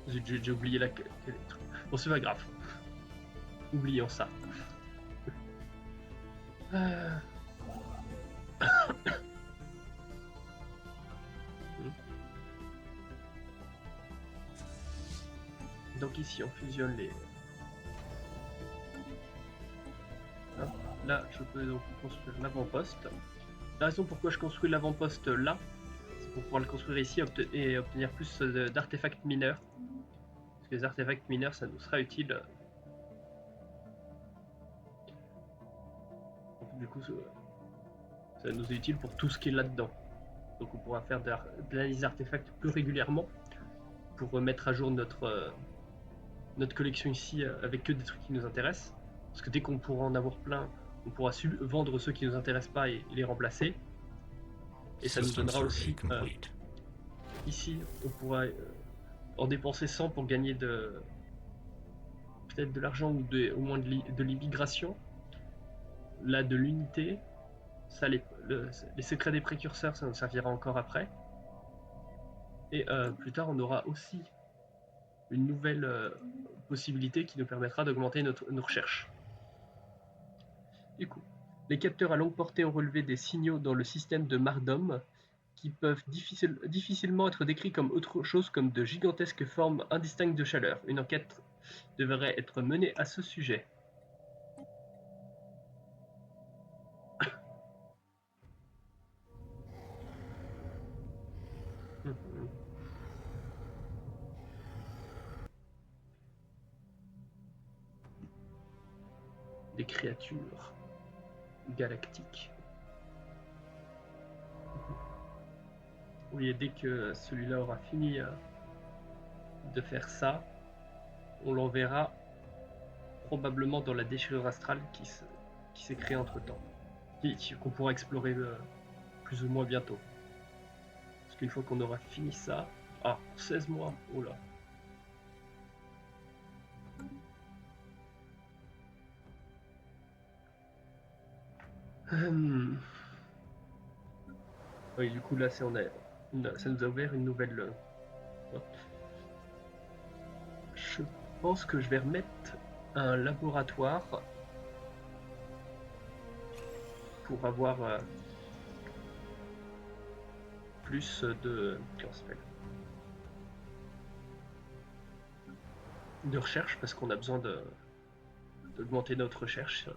J'ai oublié la... Bon, c'est pas grave. Oublions ça. Donc ici on fusionne les... Hop, là je peux donc construire l'avant-poste. La raison pourquoi je construis l'avant-poste là, c'est pour pouvoir le construire ici et obtenir plus d'artefacts mineurs. Parce que les artefacts mineurs ça nous sera utile. Donc, du coup ça nous est utile pour tout ce qui est là-dedans. Donc on pourra faire de l'analyse d'artefacts plus régulièrement pour mettre à jour notre collection ici avec que des trucs qui nous intéressent. Parce que dès qu'on pourra en avoir plein, on pourra vendre ceux qui nous intéressent pas et les remplacer. Et ça nous donnera aussi... ici, on pourra en dépenser 100 pour gagner peut-être de l'argent ou au moins de l'immigration. Là, de l'unité. Ça, les secrets des précurseurs, ça nous servira encore après. Et plus tard, on aura aussi une nouvelle possibilité qui nous permettra d'augmenter nos recherches. Du coup, les capteurs à longue portée ont relevé des signaux dans le système de Mardom qui peuvent difficilement être décrits comme autre chose comme de gigantesques formes indistinctes de chaleur. Une enquête devrait être menée à ce sujet. Des créatures galactiques. Oui, et dès que celui-là aura fini de faire ça, on l'enverra probablement dans la déchirure astrale qui s'est créée entre temps, qu'on pourra explorer plus ou moins bientôt. Parce qu'une fois qu'on aura fini ça, 16 mois, oh là. Oui, du coup là ça nous a ouvert une nouvelle Je pense que je vais remettre un laboratoire pour avoir plus de... Comment ça s'appelle ? De recherche, parce qu'on a besoin d'augmenter notre recherche.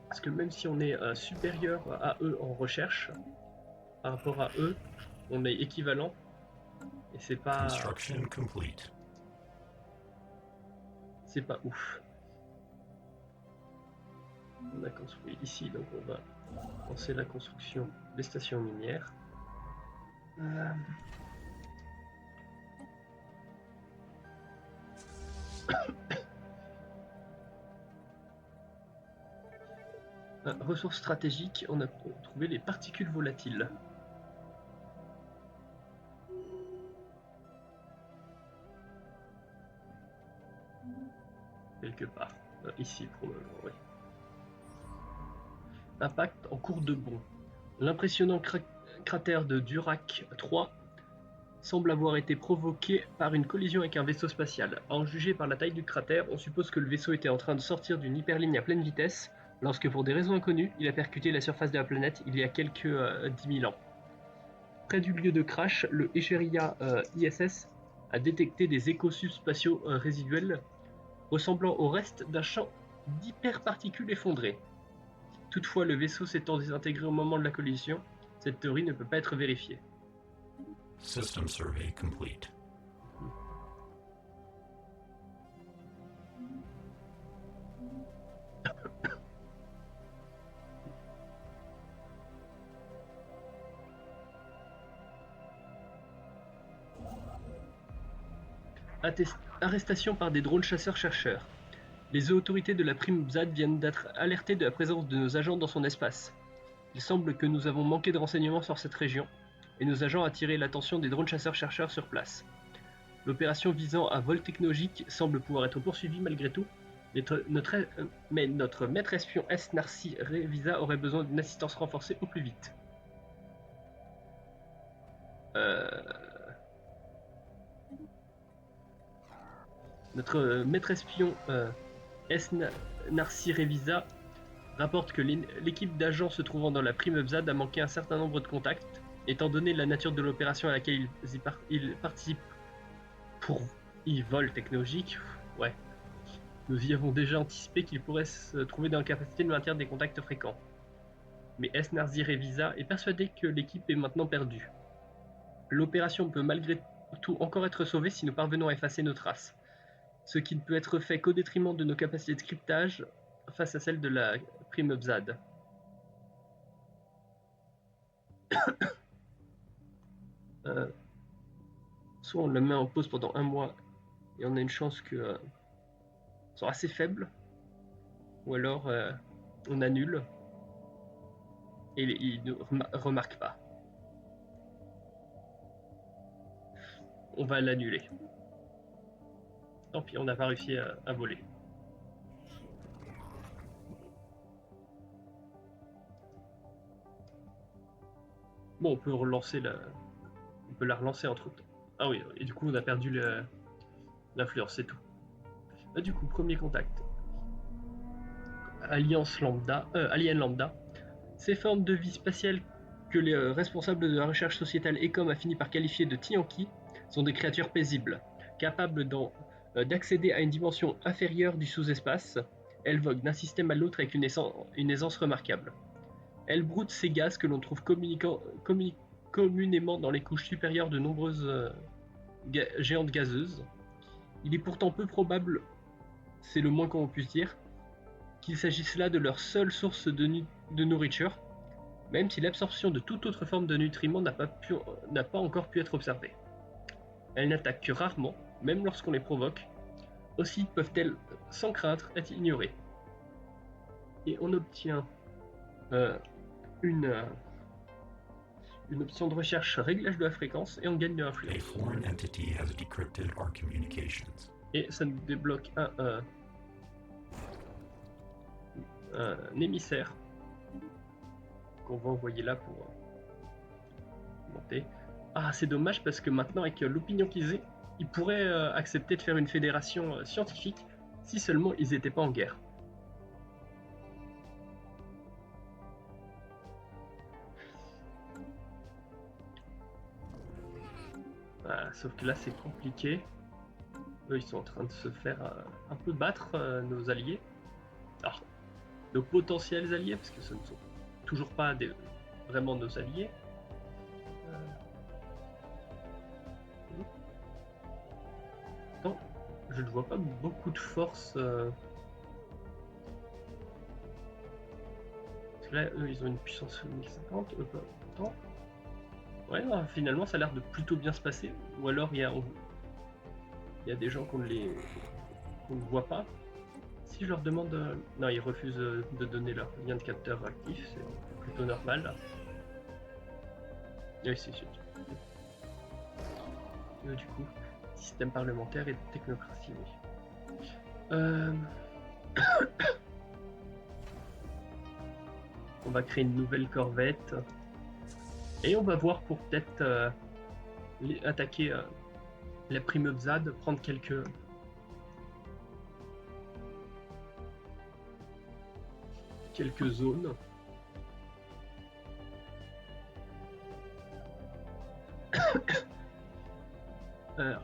Parce que même si on est supérieur à eux en recherche, par rapport à eux, on est équivalent. Et c'est pas... Construction complete. C'est pas ouf. On a construit ici, donc on va lancer la construction des stations minières. Ressources stratégiques, on a trouvé les particules volatiles. Quelque part. Ici, probablement, oui. Impact en cours de bond. L'impressionnant cratère de Durac 3 semble avoir été provoqué par une collision avec un vaisseau spatial. En juger par la taille du cratère, on suppose que le vaisseau était en train de sortir d'une hyperligne à pleine vitesse lorsque, pour des raisons inconnues, il a percuté la surface de la planète il y a quelques 10 000 ans. Près du lieu de crash, le Echeria ISS a détecté des échos subspatiaux résiduels ressemblant au reste d'un champ d'hyperparticules effondrées. Toutefois, le vaisseau s'étant désintégré au moment de la collision, cette théorie ne peut pas être vérifiée. System survey complete. Arrestation par des drones chasseurs-chercheurs. Les autorités de la prime BZAD viennent d'être alertées de la présence de nos agents dans son espace. Il semble que nous avons manqué de renseignements sur cette région, et nos agents ont attiré l'attention des drones chasseurs-chercheurs sur place. L'opération visant à vol technologique semble pouvoir être poursuivie malgré tout, mais notre maître espion S. Narcy Revisa aurait besoin d'une assistance renforcée au plus vite. Notre maître espion S. Narcy Revisa rapporte que l'équipe d'agents se trouvant dans la prime BZAD a manqué un certain nombre de contacts, étant donné la nature de l'opération à laquelle ils participent pour vol technologique. Ouais. Nous y avons déjà anticipé qu'ils pourraient se trouver dans la capacité de maintenir des contacts fréquents. Mais S. Narcy Revisa est persuadé que l'équipe est maintenant perdue. L'opération peut malgré tout encore être sauvée si nous parvenons à effacer nos traces, ce qui ne peut être fait qu'au détriment de nos capacités de cryptage face à celles de la prime BZAD. Soit on le met en pause pendant 1 mois et on a une chance que soit assez faible, ou alors on annule et il ne remarque pas. On va l'annuler. Tant pis, on n'a pas réussi à voler. Bon, on peut relancer on peut la relancer entre temps. Ah oui, et du coup on a perdu l'influence, c'est tout. Là, du coup, premier contact. Alien Lambda. Ces formes de vie spatiale que les responsables de la recherche sociétale ECOM a fini par qualifier de Tianqi sont des créatures paisibles, capables d'accéder à une dimension inférieure du sous-espace. Elles voguent d'un système à l'autre avec une aisance remarquable. Elles broutent ces gaz que l'on trouve communément dans les couches supérieures de nombreuses géantes gazeuses. Il est pourtant peu probable, c'est le moins qu'on puisse dire, qu'il s'agisse là de leur seule source de nourriture, même si l'absorption de toute autre forme de nutriments n'a pas encore pu être observée. Elles n'attaquent que rarement, même lorsqu'on les provoque. Aussi peuvent-elles, sans crainte, être ignorées. Et on obtient une option de recherche réglage de la fréquence et on gagne de A l'influence. foreign entity has decrypted our communications. Et ça nous débloque un émissaire qu'on va envoyer là pour monter. Ah, c'est dommage parce que maintenant, avec l'opinion qu'ils aient, ils pourraient accepter de faire une fédération scientifique si seulement ils n'étaient pas en guerre. Voilà, sauf que là, c'est compliqué. Eux, ils sont en train de se faire un peu battre, nos alliés. Alors, nos potentiels alliés, parce que ce ne sont toujours pas vraiment nos alliés. Non, je ne vois pas beaucoup de force. Parce que là, eux, ils ont une puissance 1050, eux pas autant. Ouais, non, finalement, ça a l'air de plutôt bien se passer. Ou alors, il y a des gens qu'on ne voit pas. Si je leur demande... Non, ils refusent de donner leur lien de capteur actif, c'est plutôt normal. Oui, c'est sûr. Du coup, système parlementaire et technocratie, oui. On va créer une nouvelle corvette. Et on va voir pour peut-être attaquer la Primeuxade, prendre quelques zones.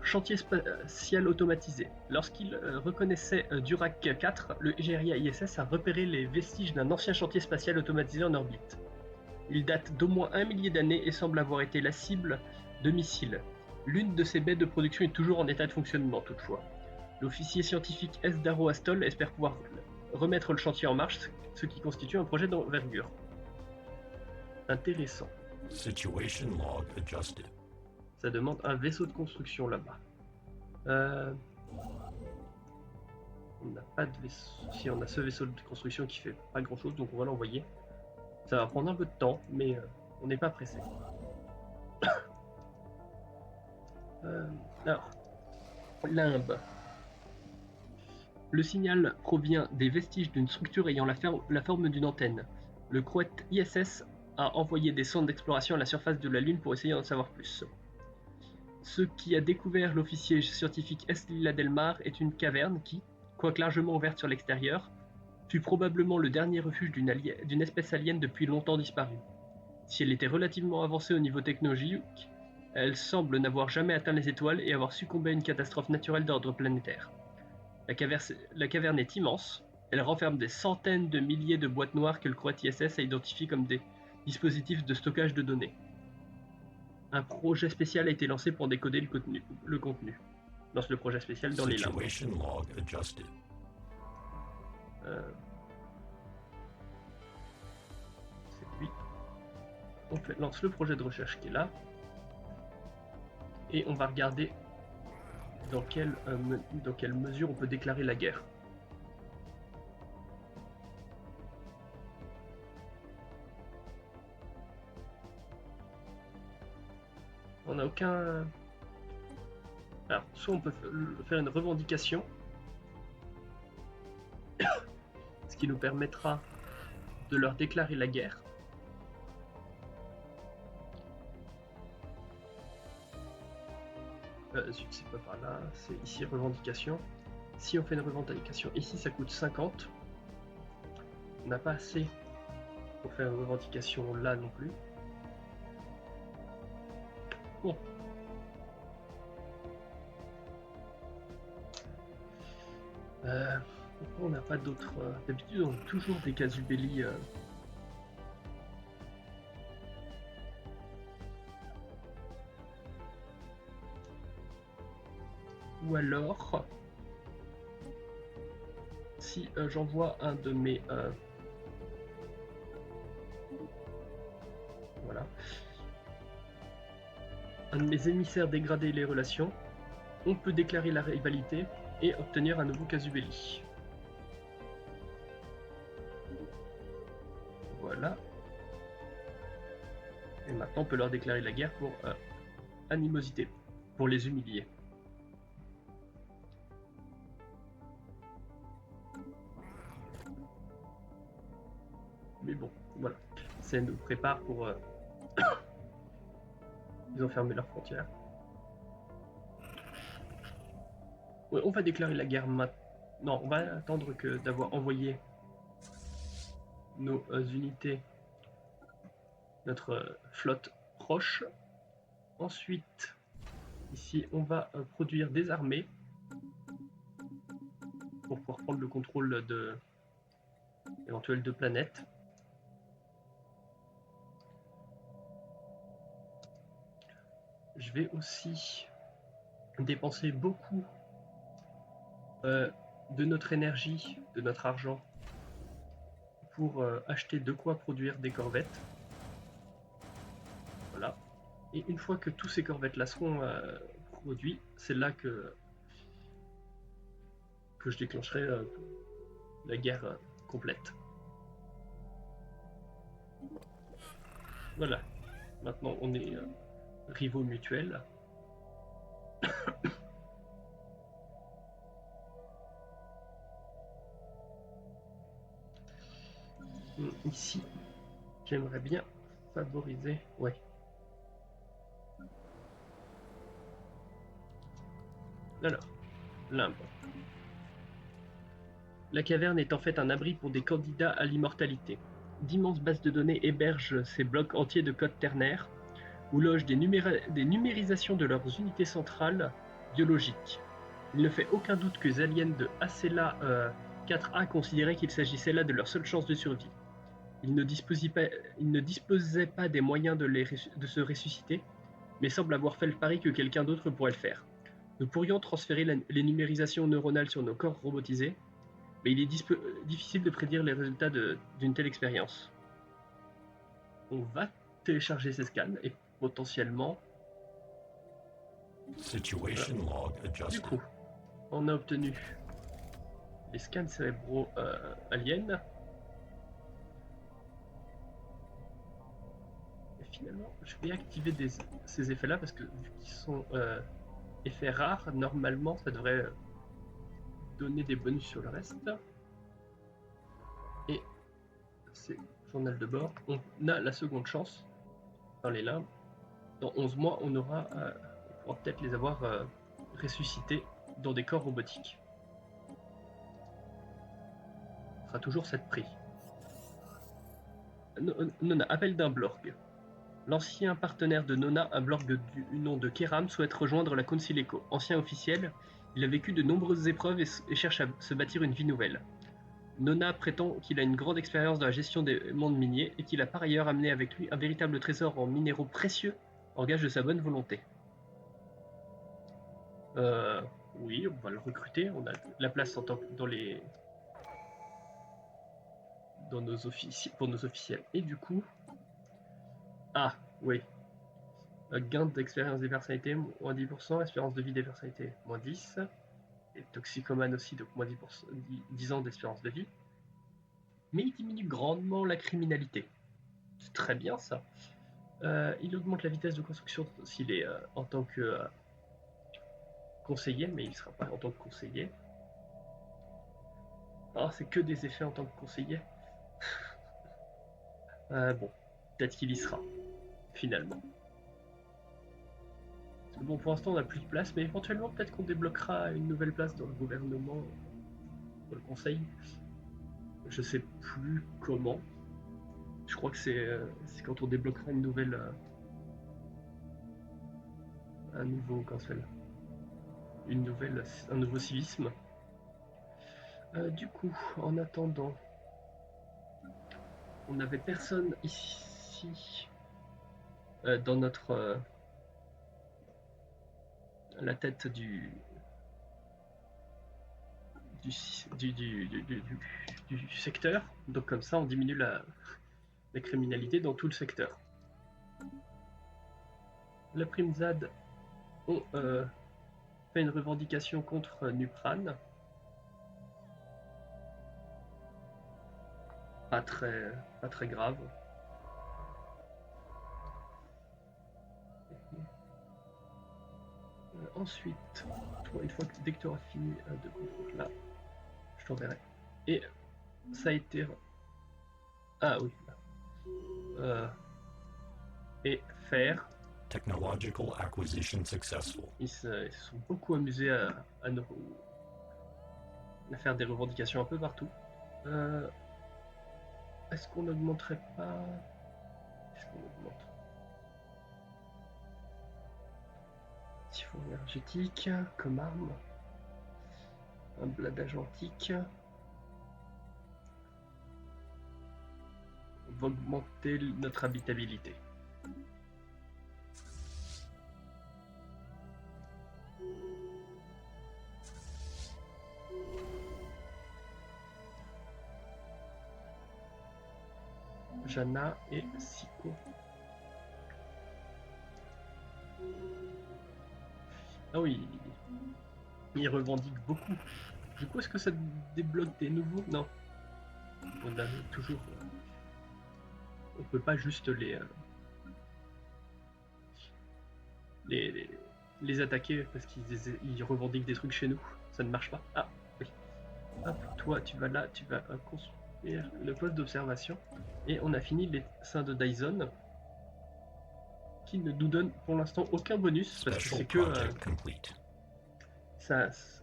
Chantier spatial automatisé. Lorsqu'il reconnaissait Durac 4, le Egeria ISS a repéré les vestiges d'un ancien chantier spatial automatisé en orbite. Il date d'au moins 1 millier d'années et semble avoir été la cible de missiles. L'une de ces baies de production est toujours en état de fonctionnement toutefois. L'officier scientifique S. Darrow Astol espère pouvoir remettre le chantier en marche, ce qui constitue un projet d'envergure. Intéressant. Situation log adjusted. Ça demande un vaisseau de construction là-bas. On n'a pas de vaisseau. Si, on a ce vaisseau de construction qui fait pas grand-chose, donc on va l'envoyer. Ça va prendre un peu de temps, mais on n'est pas pressé. Alors, limbe. Le signal provient des vestiges d'une structure ayant la forme d'une antenne. Le Croët ISS a envoyé des sondes d'exploration à la surface de la Lune pour essayer d'en savoir plus. Ce qui a découvert l'officier scientifique S. Lila Delmar est une caverne qui, quoique largement ouverte sur l'extérieur, fut probablement le dernier refuge d'une espèce alien depuis longtemps disparue. Si elle était relativement avancée au niveau technologique, elle semble n'avoir jamais atteint les étoiles et avoir succombé à une catastrophe naturelle d'ordre planétaire. La caverne est immense, elle renferme des centaines de milliers de boîtes noires que le Croët ISS a identifiées comme des dispositifs de stockage de données. Un projet spécial a été lancé pour décoder le contenu. Lance le projet spécial dans les limbes. Situation log adjusted. C'est lui. On lance le projet de recherche qui est là. Et on va regarder dans quelle mesure on peut déclarer la guerre. On n'a aucun... Alors, soit on peut faire une revendication, ce qui nous permettra de leur déclarer la guerre. C'est pas par là, c'est ici revendication. Si on fait une revendication ici, ça coûte 50. On n'a pas assez pour faire une revendication là non plus. Bon. Pourquoi on n'a pas d'autres... D'habitude, on a toujours des casus belli. Ou alors, si j'envoie un de mes... voilà. Un de mes émissaires dégrader les relations, on peut déclarer la rivalité et obtenir un nouveau casus belli. Voilà. Et maintenant on peut leur déclarer la guerre pour animosité, pour les humilier. Mais bon, voilà. Ça nous prépare pour... Ils ont fermé leurs frontières. Ouais, on va déclarer la guerre maintenant. Non, on va attendre que d'avoir envoyé nos unités, notre flotte proche. Ensuite, ici, on va produire des armées pour pouvoir prendre le contrôle de éventuelles de planètes. Je vais aussi dépenser beaucoup de notre énergie, de notre argent pour acheter de quoi produire des corvettes. Voilà. Et une fois que tous ces corvettes-là seront produits, c'est là que je déclencherai la guerre complète. Voilà. Maintenant, on est rivaux mutuels. Ici, j'aimerais bien favoriser... Ouais. Alors, limbe. La caverne est en fait un abri pour des candidats à l'immortalité. D'immenses bases de données hébergent ces blocs entiers de codes ternaires, où logent des numérisations de leurs unités centrales biologiques. Il ne fait aucun doute que les aliens de Acela 4A considéraient qu'il s'agissait là de leur seule chance de survie. Ils ne disposaient pas des moyens de se ressusciter, mais semblent avoir fait le pari que quelqu'un d'autre pourrait le faire. Nous pourrions transférer les numérisations neuronales sur nos corps robotisés, mais il est difficile de prédire les résultats d'une telle expérience. On va télécharger ces scans et potentiellement... Situation log Du adjusted. coup, on a obtenu les scans cérébraux aliens. Et finalement, je vais activer ces effets-là parce que vu qu'ils sont effets rares, normalement ça devrait donner des bonus sur le reste. Et c'est journal de bord. On a la seconde chance dans les limbes. Dans 11 mois, on pourra peut-être les avoir ressuscités dans des corps robotiques. Ce sera toujours 7 prix. Nona, appel d'un Blorg. L'ancien partenaire de Nona, un Blorg du nom de Keram, souhaite rejoindre la Council Echo. Ancien officiel, il a vécu de nombreuses épreuves et cherche à se bâtir une vie nouvelle. Nona prétend qu'il a une grande expérience dans la gestion des mondes miniers et qu'il a par ailleurs amené avec lui un véritable trésor en minéraux précieux en gage de sa bonne volonté. Oui, on va le recruter. On a la place en tant que pour nos officiels. Et du coup, ah oui, gain d'expérience des personnalités moins 10%, espérance de vie des personnalités moins 10, et toxicomane aussi, donc moins 10%, 10 ans d'espérance de vie. Mais il diminue grandement la criminalité. C'est très bien ça. Il augmente la vitesse de construction s'il est en tant que conseiller, mais il ne sera pas en tant que conseiller. Ah, c'est que des effets en tant que conseiller. Bon, peut-être qu'il y sera, finalement. Bon, pour l'instant, on n'a plus de place, mais éventuellement, peut-être qu'on débloquera une nouvelle place dans le gouvernement, dans le conseil. Je sais plus comment. Je crois que c'est quand on débloquera une nouvelle... un nouveau civisme. Du coup, en attendant, on n'avait personne ici dans notre... la tête du secteur, donc comme ça on diminue la criminalité dans tout le secteur. La prime ZAD ont fait une revendication contre Nupran. Pas très grave. Ensuite, toi, une fois que dès que tu auras fini de contrôler là, je t'enverrai. Et ça a été Ah oui. Et faire. Technological acquisition successful. Ils se sont beaucoup amusés à faire des revendications un peu partout. Est-ce qu'on n'augmenterait pas... Est-ce qu'on augmente Typhon énergétique comme arme. Un bladage antique. On va augmenter notre habitabilité. Jana et Siko. Ah oui, ils revendiquent beaucoup. Du coup, est-ce que ça débloque des nouveaux? Non. On a toujours... on peut pas juste les attaquer parce qu'ils revendiquent des trucs chez nous. Ça ne marche pas. Ah, oui. Hop, toi, tu vas là, tu vas construire le poste d'observation. Et on a fini les seins de Dyson qui ne nous donnent pour l'instant aucun bonus parce que Special c'est que project complete.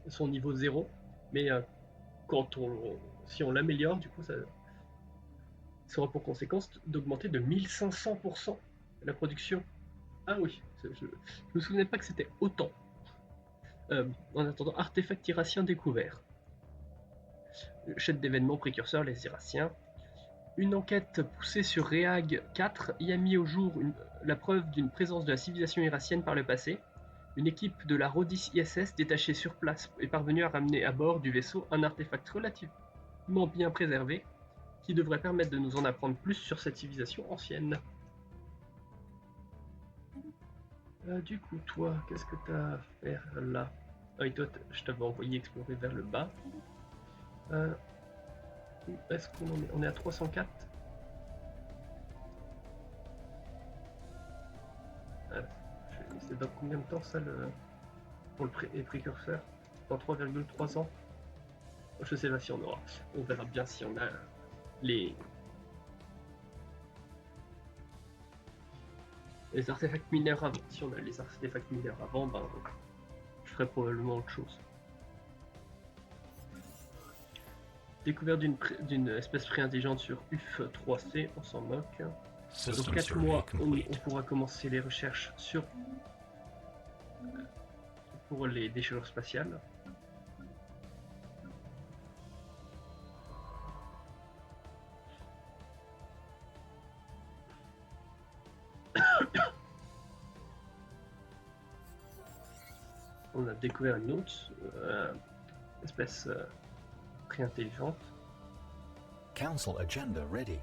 son niveau 0. Mais si on l'améliore, du coup, ça aura pour conséquence d'augmenter de 1500% la production. Ah oui, je me souvenais pas que c'était autant. En attendant, artefact irassien découvert. Chaîne d'événements précurseurs, les Irassiens. Une enquête poussée sur Réag 4 y a mis au jour la preuve d'une présence de la civilisation irassienne par le passé. Une équipe de la Rhodis ISS détachée sur place est parvenue à ramener à bord du vaisseau un artefact relativement bien préservé qui devrait permettre de nous en apprendre plus sur cette civilisation ancienne. Du coup, toi, qu'est-ce que tu as à faire là? Ah oui, toi, je t'avais envoyé explorer vers le bas. Est-ce qu'on en est? On est à 304. C'est dans combien de temps ça pour le précurseur? Dans 3,3 ans? Je sais pas si on aura. On verra bien si on a les artefacts mineurs avant. Si on a les artefacts mineurs avant, ben, je ferai probablement autre chose. Découverte d'une espèce préintelligente sur UF3C, on s'en moque. Dans System 4 survey mois, on complete. pourra commencer les recherches pour les déchirures spatiales. On a découvert une autre espèce préintelligente. Council agenda ready.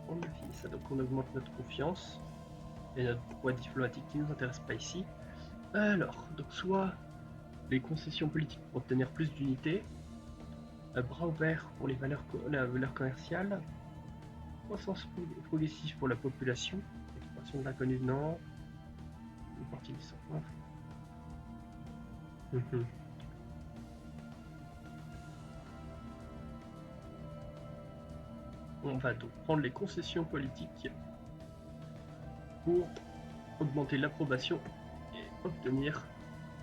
On a fini ça, donc on augmente notre confiance et notre poids diplomatique qui nous intéresse pas ici. Alors, donc soit les concessions politiques pour obtenir plus d'unités, bras ouverts pour la valeur commerciale, croissance progressive pour la population, expansion de l'inconnu, non, une partie du sang. On va donc prendre les concessions politiques pour augmenter l'approbation et obtenir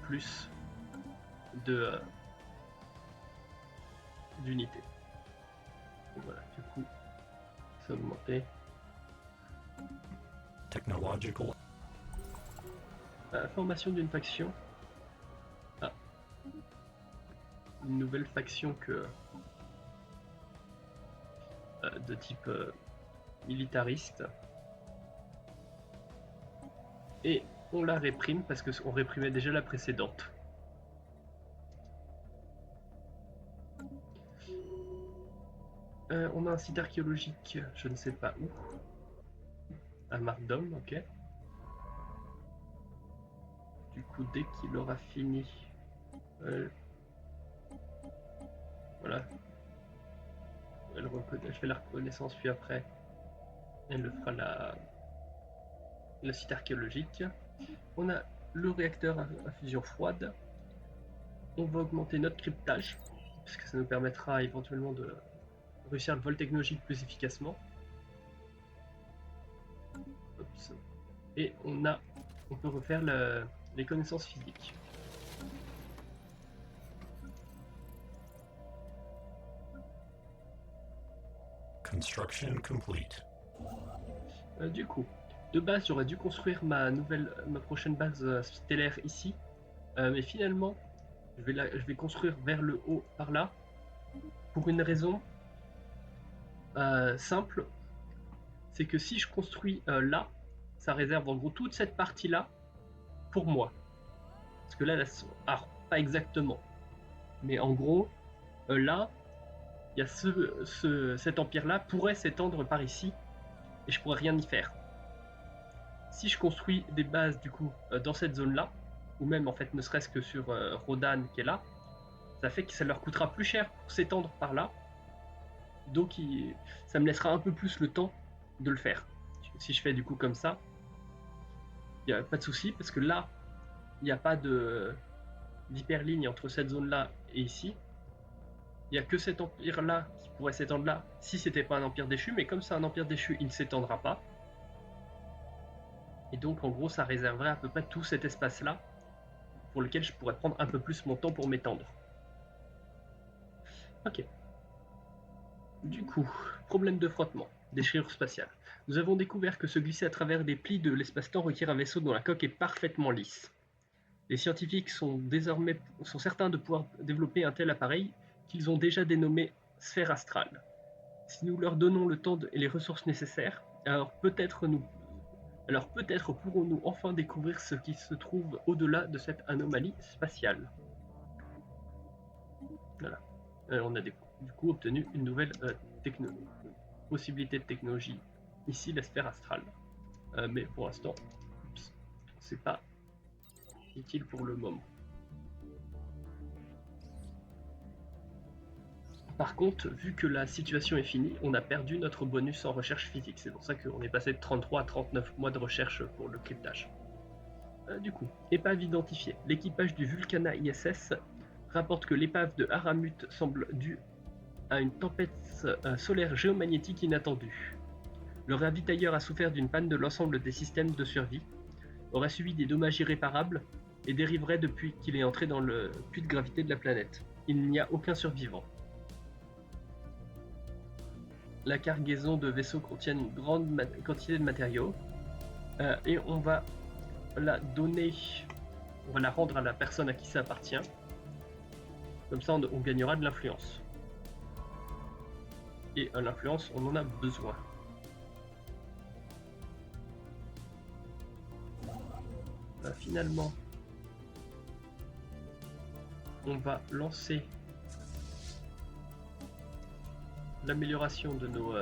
plus d'unités. Voilà, du coup, c'est augmenté. Technological. Formation d'une faction. Ah. Une nouvelle faction de type militariste. Et on la réprime parce qu'on réprimait déjà la précédente. On a un site archéologique, je ne sais pas où. À Mardom, ok. Du coup, dès qu'il aura fini, voilà. Je fais la reconnaissance, puis après, elle le fera le site archéologique. On a le réacteur à fusion froide. On va augmenter notre cryptage, puisque ça nous permettra éventuellement de réussir le vol technologique plus efficacement. Oups. Et on peut refaire les connaissances physiques. Construction complete. Du coup, de base, j'aurais dû construire ma prochaine base stellaire ici, mais finalement, je vais construire vers le haut par là, pour une raison simple, c'est que si je construis là, ça réserve en gros toute cette partie-là pour moi. Parce que là, alors pas exactement, mais en gros, là, il y a cet empire-là pourrait s'étendre par ici, et je pourrais rien y faire. Si je construis des bases du coup dans cette zone-là, ou même en fait ne serait-ce que sur Rodan qui est là, ça fait que ça leur coûtera plus cher pour s'étendre par là, donc ça me laissera un peu plus le temps de le faire. Si je fais du coup comme ça, il n'y a pas de souci, parce que là, il n'y a pas d'hyperligne entre cette zone-là et ici. Il n'y a que cet empire-là qui pourrait s'étendre là, si c'était pas un empire déchu, mais comme c'est un empire déchu, il ne s'étendra pas. Et donc en gros, ça réserverait à peu près tout cet espace-là, pour lequel je pourrais prendre un peu plus mon temps pour m'étendre. Ok. Du coup, problème de frottement, déchirure spatiale. Nous avons découvert que se glisser à travers des plis de l'espace-temps requiert un vaisseau dont la coque est parfaitement lisse. Les scientifiques sont certains de pouvoir développer un tel appareil qu'ils ont déjà dénommé sphère astrale. Si nous leur donnons le temps et les ressources nécessaires, alors peut-être pourrons-nous enfin découvrir ce qui se trouve au-delà de cette anomalie spatiale. Voilà. On a du coup obtenu une nouvelle possibilité de technologie. Ici, la sphère astrale. Mais pour l'instant, c'est pas utile pour le moment. Par contre, vu que la situation est finie, on a perdu notre bonus en recherche physique. C'est pour ça qu'on est passé de 33 à 39 mois de recherche pour le cryptage. Du coup, épave identifiée. L'équipage du Vulcana ISS rapporte que l'épave de Haramut semble due à une tempête solaire géomagnétique inattendue. Le ravitailleur a souffert d'une panne de l'ensemble des systèmes de survie, aurait subi des dommages irréparables et dériverait depuis qu'il est entré dans le puits de gravité de la planète. Il n'y a aucun survivant. La cargaison de vaisseaux contient une grande quantité de matériaux et on va la rendre à la personne à qui ça appartient. Comme ça, on gagnera de l'influence. Et l'influence, on en a besoin. Finalement, on va lancer l'amélioration de nos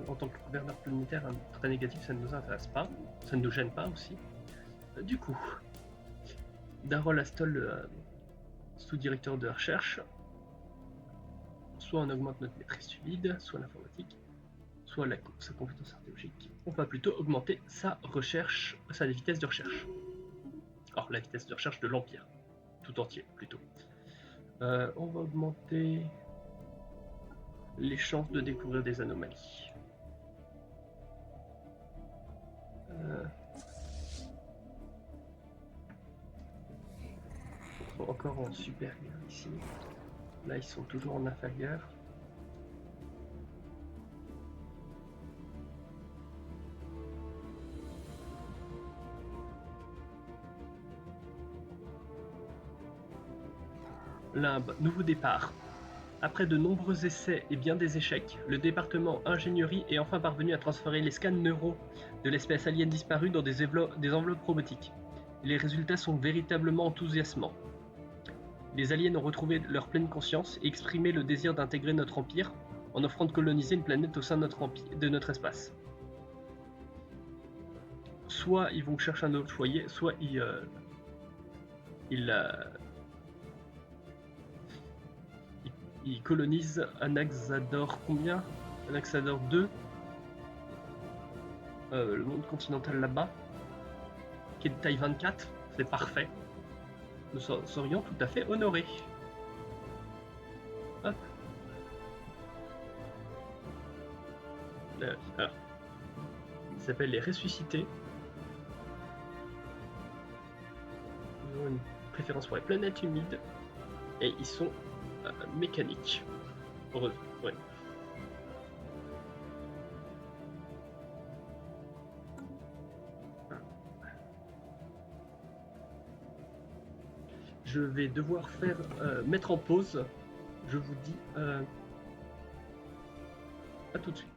en tant que gouverneur planétaire, un très négatif, ça ne nous intéresse pas, ça ne nous gêne pas aussi. Du coup, Darol Astol, sous-directeur de recherche, soit on augmente notre maîtrise du vide, soit l'informatique, soit sa compétence archéologique. On va plutôt augmenter sa vitesse de recherche. Alors la vitesse de recherche de l'Empire, tout entier plutôt. On va augmenter les chances de découvrir des anomalies. Ils sont encore en supérieur ici. Là, ils sont toujours en inférieur. Là, nouveau départ. Après de nombreux essais et bien des échecs, le département ingénierie est enfin parvenu à transférer les scans neuraux de l'espèce alien disparue dans des enveloppes robotiques. Les résultats sont véritablement enthousiasmants. Les aliens ont retrouvé leur pleine conscience et exprimé le désir d'intégrer notre empire en offrant de coloniser une planète au sein de notre espace. Soit ils vont chercher un autre foyer, soit ils colonisent Anaxador combien? Anaxador 2, le monde continental là-bas, qui est de taille 24, c'est parfait. nous serions tout à fait honorés. Hop. Alors, ils s'appellent les ressuscités. Ils ont une préférence pour les planètes humides et ils sont mécaniques. Heureusement, ouais. Je vais devoir faire mettre en pause. Je vous dis à tout de suite.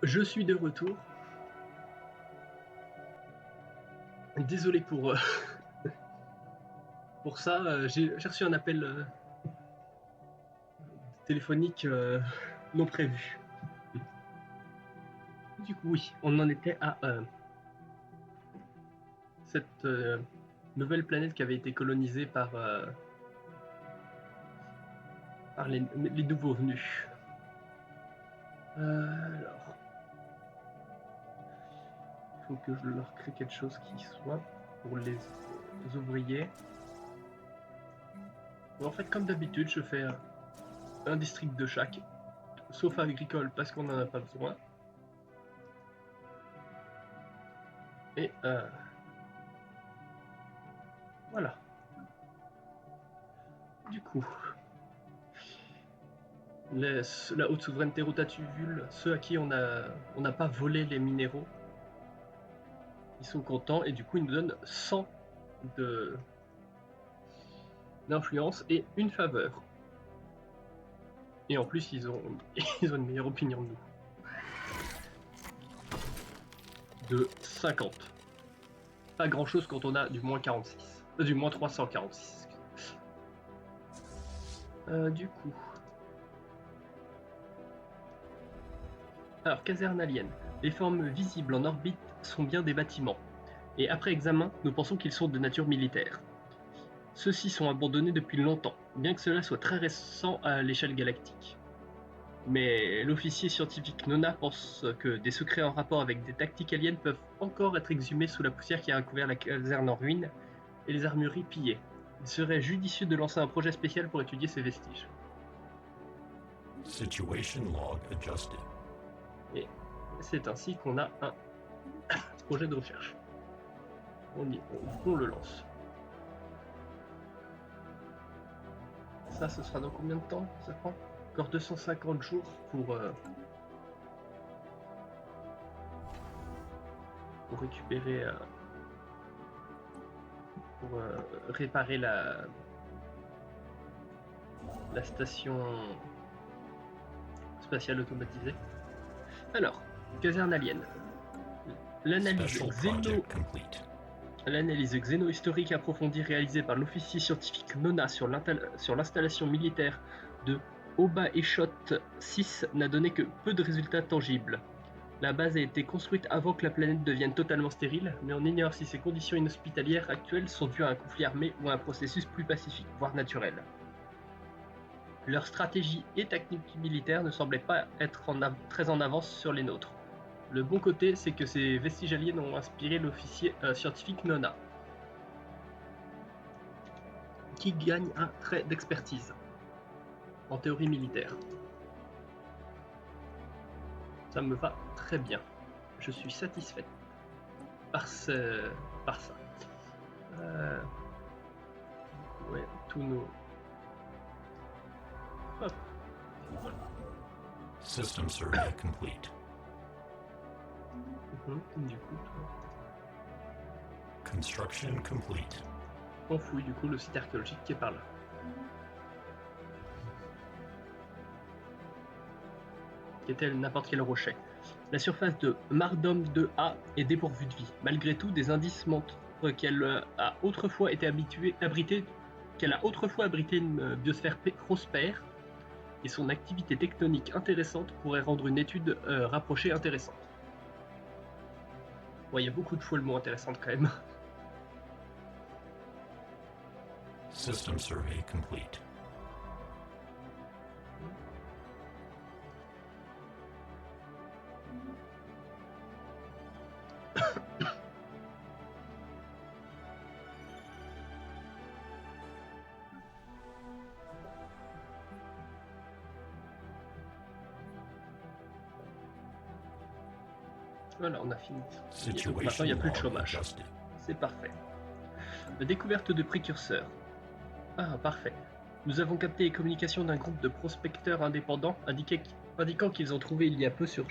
Je suis de retour. Désolé pour pour ça. J'ai reçu un appel téléphonique non prévu. Du coup, oui, on en était à cette nouvelle planète qui avait été colonisée par les nouveaux venus. Alors, il faut que je leur crée quelque chose qui soit pour les ouvriers. Bon, en fait, comme d'habitude, je fais un district de chaque, sauf agricole parce qu'on n'en a pas besoin. Et voilà. Du coup, la haute souveraineté rotatuvule, ceux à qui on n'a pas volé les minéraux, ils sont contents et du coup ils nous donnent 100 d'influence et une faveur. Et en plus ils ont une meilleure opinion de nous. De 50. Pas grand chose quand on a du moins 46. Du moins 346. Du coup. Alors, caserne alien. Les formes visibles en orbite sont bien des bâtiments. Et après examen, nous pensons qu'ils sont de nature militaire. Ceux-ci sont abandonnés depuis longtemps, bien que cela soit très récent à l'échelle galactique. Mais l'officier scientifique Nona pense que des secrets en rapport avec des tactiques aliens peuvent encore être exhumés sous la poussière qui a recouvert la caserne en ruine et les armureries pillées. Il serait judicieux de lancer un projet spécial pour étudier ces vestiges. Situation log adjusted. Et c'est ainsi qu'on a un projet de recherche. On le lance. Ça, ce sera dans combien de temps ça prend? Encore 250 jours pour récupérer, pour réparer la station spatiale automatisée. Alors, caserne alien. Special project complete. L'analyse xéno-historique approfondie réalisée par l'officier scientifique Nona sur l'installation militaire de Oba-Eshot 6 n'a donné que peu de résultats tangibles. La base a été construite avant que la planète devienne totalement stérile, mais on ignore si ces conditions inhospitalières actuelles sont dues à un conflit armé ou à un processus plus pacifique, voire naturel. Leur stratégie et technique militaire ne semblaient pas être très en avance sur les nôtres. Le bon côté, c'est que ces vestiges aliens ont inspiré l'officier scientifique Nona, qui gagne un trait d'expertise en théorie militaire. Ça me va très bien. Je suis satisfait par ça. Ouais, tous nos... Hop. Voilà. System survey complete. Du coup, Construction complete. on fouille du coup le site archéologique qui est par là. Qui était n'importe quel rocher. La surface de Mardom 2A est dépourvue de vie. Malgré tout, des indices montrent qu'elle a autrefois abrité une biosphère prospère et son activité tectonique intéressante pourrait rendre une étude rapprochée intéressante. Bon, il y a beaucoup de fois le mot intéressante quand même. System survey complete. Voilà, on a fini. Situation Maintenant, il n'y a plus de log chômage. adjusted. C'est parfait. La découverte de précurseurs. Ah, parfait. Nous avons capté les communications d'un groupe de prospecteurs indépendants indiquant qu'ils ont trouvé il y a peu sur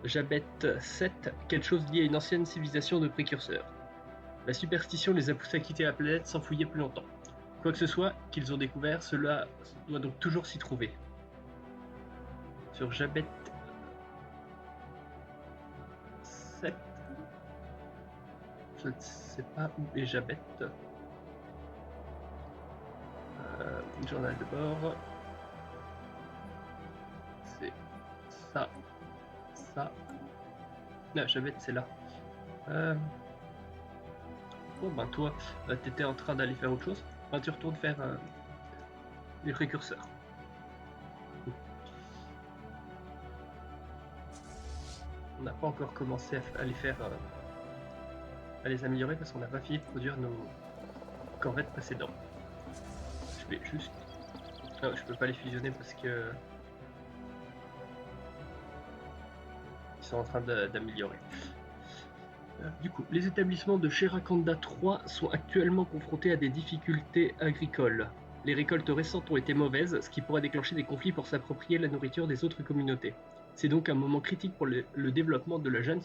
Jabet 7 quelque chose lié à une ancienne civilisation de précurseurs. La superstition les a poussés à quitter la planète sans fouiller plus longtemps. Quoi que ce soit qu'ils ont découvert, cela doit donc toujours s'y trouver. Sur Jabet Je ne sais pas où est Jabet. Journal de bord. C'est ça. Ça. Non, Jabet, c'est là. Bon, ben toi, t'étais en train d'aller faire autre chose. Ben, tu retournes faire les précurseurs. On n'a pas encore commencé à les faire, à les améliorer parce qu'on n'a pas fini de produire nos corvettes précédents. Je vais juste... Non, je peux pas les fusionner parce que... Ils sont en train d'améliorer. Du coup, les établissements de Sherakanda 3 sont actuellement confrontés à des difficultés agricoles. Les récoltes récentes ont été mauvaises, ce qui pourrait déclencher des conflits pour s'approprier la nourriture des autres communautés. C'est donc un moment critique pour le développement de la jeune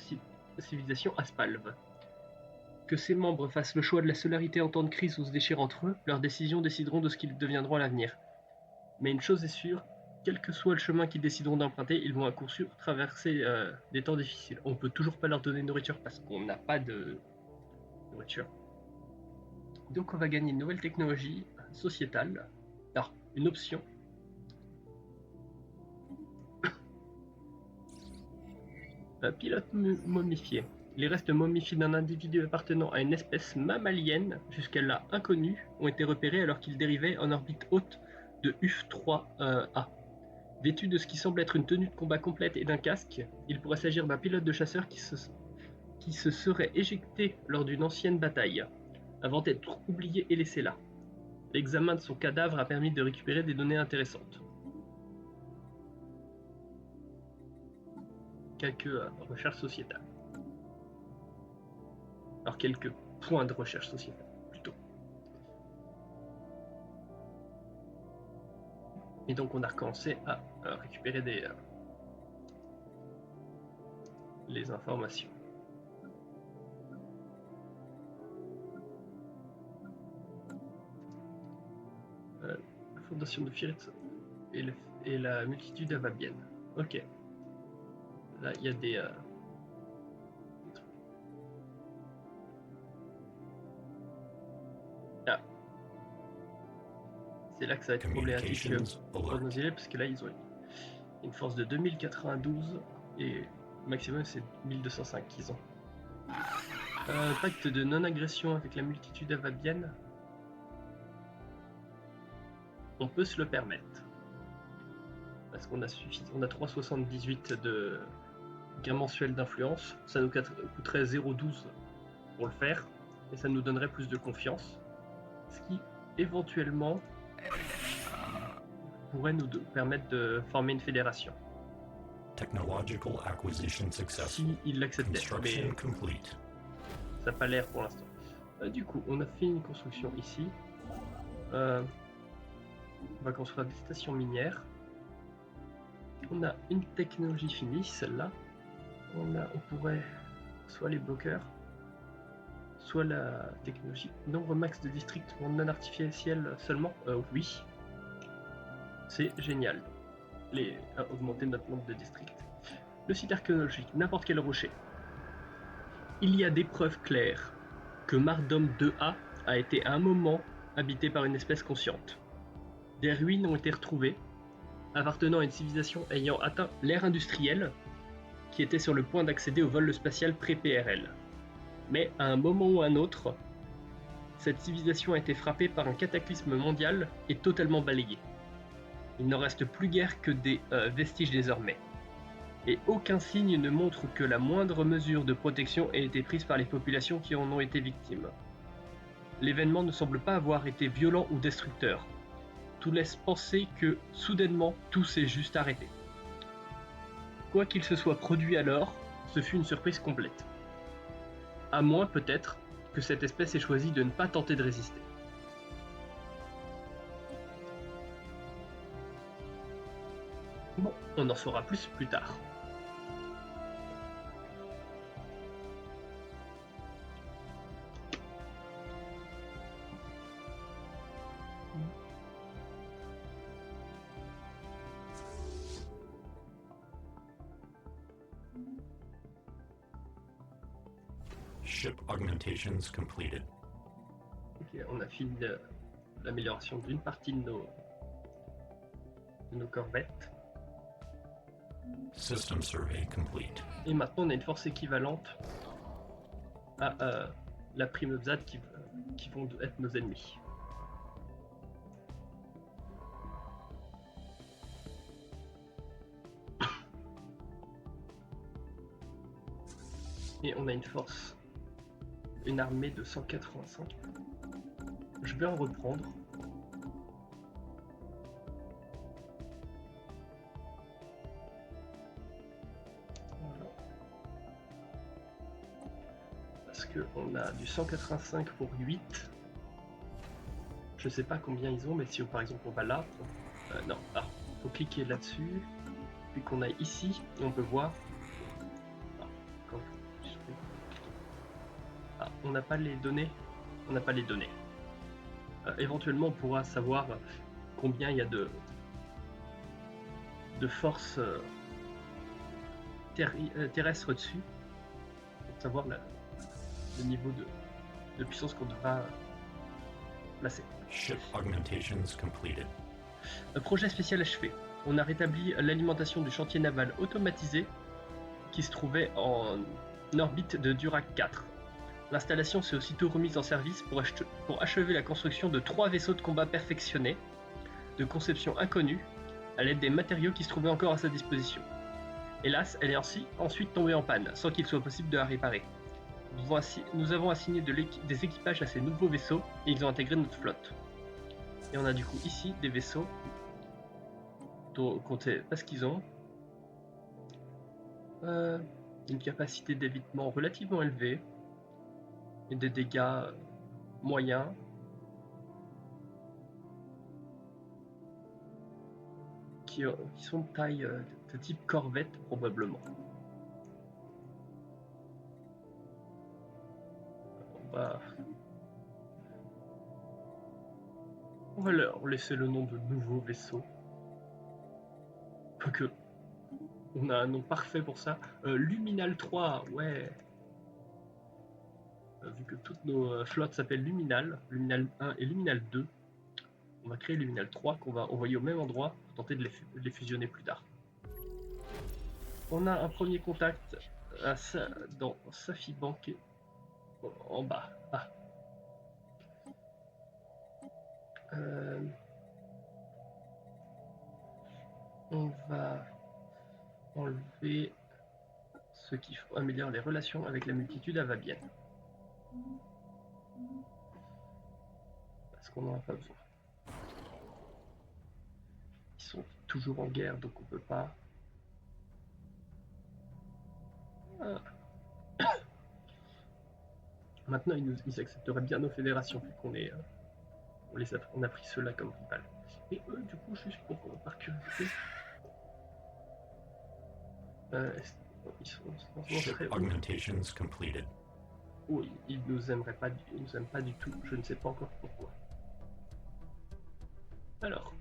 civilisation Aspalv. Que ses membres fassent le choix de la solidarité en temps de crise ou se déchirent entre eux, leurs décisions décideront de ce qu'ils deviendront à l'avenir. Mais une chose est sûre, quel que soit le chemin qu'ils décideront d'emprunter, ils vont à coup sûr traverser des temps difficiles. On peut toujours pas leur donner de nourriture parce qu'on n'a pas de nourriture. Donc on va gagner une nouvelle technologie sociétale. Alors, une option. Pilote momifié. Les restes momifiés d'un individu appartenant à une espèce mammalienne, jusqu'à-là inconnue, ont été repérés alors qu'ils dérivaient en orbite haute de UF-3A. Vêtu de ce qui semble être une tenue de combat complète et d'un casque, il pourrait s'agir d'un pilote de chasseur qui se serait éjecté lors d'une ancienne bataille, avant d'être oublié et laissé là. L'examen de son cadavre a permis de récupérer des données intéressantes. Quelques recherches sociétales. Alors quelques points de recherche sociétale, plutôt. Et donc on a recommencé à récupérer les informations. La fondation de Firet et la multitude avabienne. Ok. Là, il y a des trucs. Ah. C'est là que ça va être problématique pour nos élèves, parce que là, ils ont une force de 2092 et maximum, c'est 1205 qu'ils ont. Pacte de non-agression avec la multitude avabienne. On peut se le permettre. Parce qu'on a 3,78 de gain mensuel d'influence. Ça nous coûterait 0,12 pour le faire. Et ça nous donnerait plus de confiance. Ce qui, éventuellement, pourrait nous permettre de former une fédération. Technological acquisition successful. Si il l'acceptait. Construction Mais complete. ça n'a pas l'air pour l'instant. Du coup, on a fait une construction ici. On va construire des stations minières. On a une technologie finie, celle-là. On pourrait soit les bloqueurs, soit la technologie nombre max de districts non artificiels seulement. Oui, c'est génial. Augmenter notre nombre de districts. Le site archéologique, n'importe quel rocher. Il y a des preuves claires que Mardom 2A a été à un moment habité par une espèce consciente. Des ruines ont été retrouvées, appartenant à une civilisation ayant atteint l'ère industrielle, qui était sur le point d'accéder au vol spatial pré-PRL. Mais à un moment ou à un autre, cette civilisation a été frappée par un cataclysme mondial et totalement balayée. Il n'en reste plus guère que des vestiges désormais. Et aucun signe ne montre que la moindre mesure de protection ait été prise par les populations qui en ont été victimes. L'événement ne semble pas avoir été violent ou destructeur. Tout laisse penser que, soudainement, tout s'est juste arrêté. Quoi qu'il se soit produit alors, ce fut une surprise complète. À moins, peut-être, que cette espèce ait choisi de ne pas tenter de résister. Bon, on en saura plus tard. Ship augmentations completed. Ok, on a fini l'amélioration d'une partie de nos corvettes. System survey complete. Et maintenant on a une force équivalente à la Primozad qui vont être nos ennemis. Et on a une armée de 185. Je vais en reprendre. Voilà. Parce qu'on a du 185 pour 8. Je sais pas combien ils ont, mais si par exemple on va là, non, faut cliquer là-dessus, puis qu'on aille ici, et on peut voir. On n'a pas les données. On n'a pas les données. Éventuellement, on pourra savoir combien il y a de forces terrestres dessus, pour savoir le niveau de puissance qu'on devra placer. Ship augmentations completed. Un projet spécial achevé. On a rétabli l'alimentation du chantier naval automatisé qui se trouvait en orbite de Durac 4. L'installation s'est aussitôt remise en service pour achever la construction de 3 vaisseaux de combat perfectionnés, de conception inconnue, à l'aide des matériaux qui se trouvaient encore à sa disposition. Hélas, elle est ensuite tombée en panne, sans qu'il soit possible de la réparer. Nous avons assigné des équipages à ces nouveaux vaisseaux et ils ont intégré notre flotte. Et on a du coup ici des vaisseaux dont on sait pas ce qu'ils ont. Une capacité d'évitement relativement élevée et des dégâts moyens. Qui sont de taille de type corvette probablement. On va leur laisser le nom de nouveau vaisseau. Que on a un nom parfait pour ça. Luminal 3, ouais. Vu que toutes nos flottes s'appellent Luminal, Luminal 1 et Luminal 2, on va créer Luminal 3 qu'on va envoyer au même endroit pour tenter de les fusionner plus tard. On a un premier contact dans Safi Bank en bas. On va enlever ce qui améliore les relations avec la multitude avabienne. Parce qu'on n'en a pas besoin. Ils sont toujours en guerre, donc on peut pas. Maintenant, ils accepteraient bien nos fédérations, vu qu'on est, on a pris ceux-là comme rival. Et eux, du coup, juste par curiosité, ils sont Ship très hauts. augmentations completed. Oh, ils nous aiment pas du tout. Je ne sais pas encore pourquoi. Alors,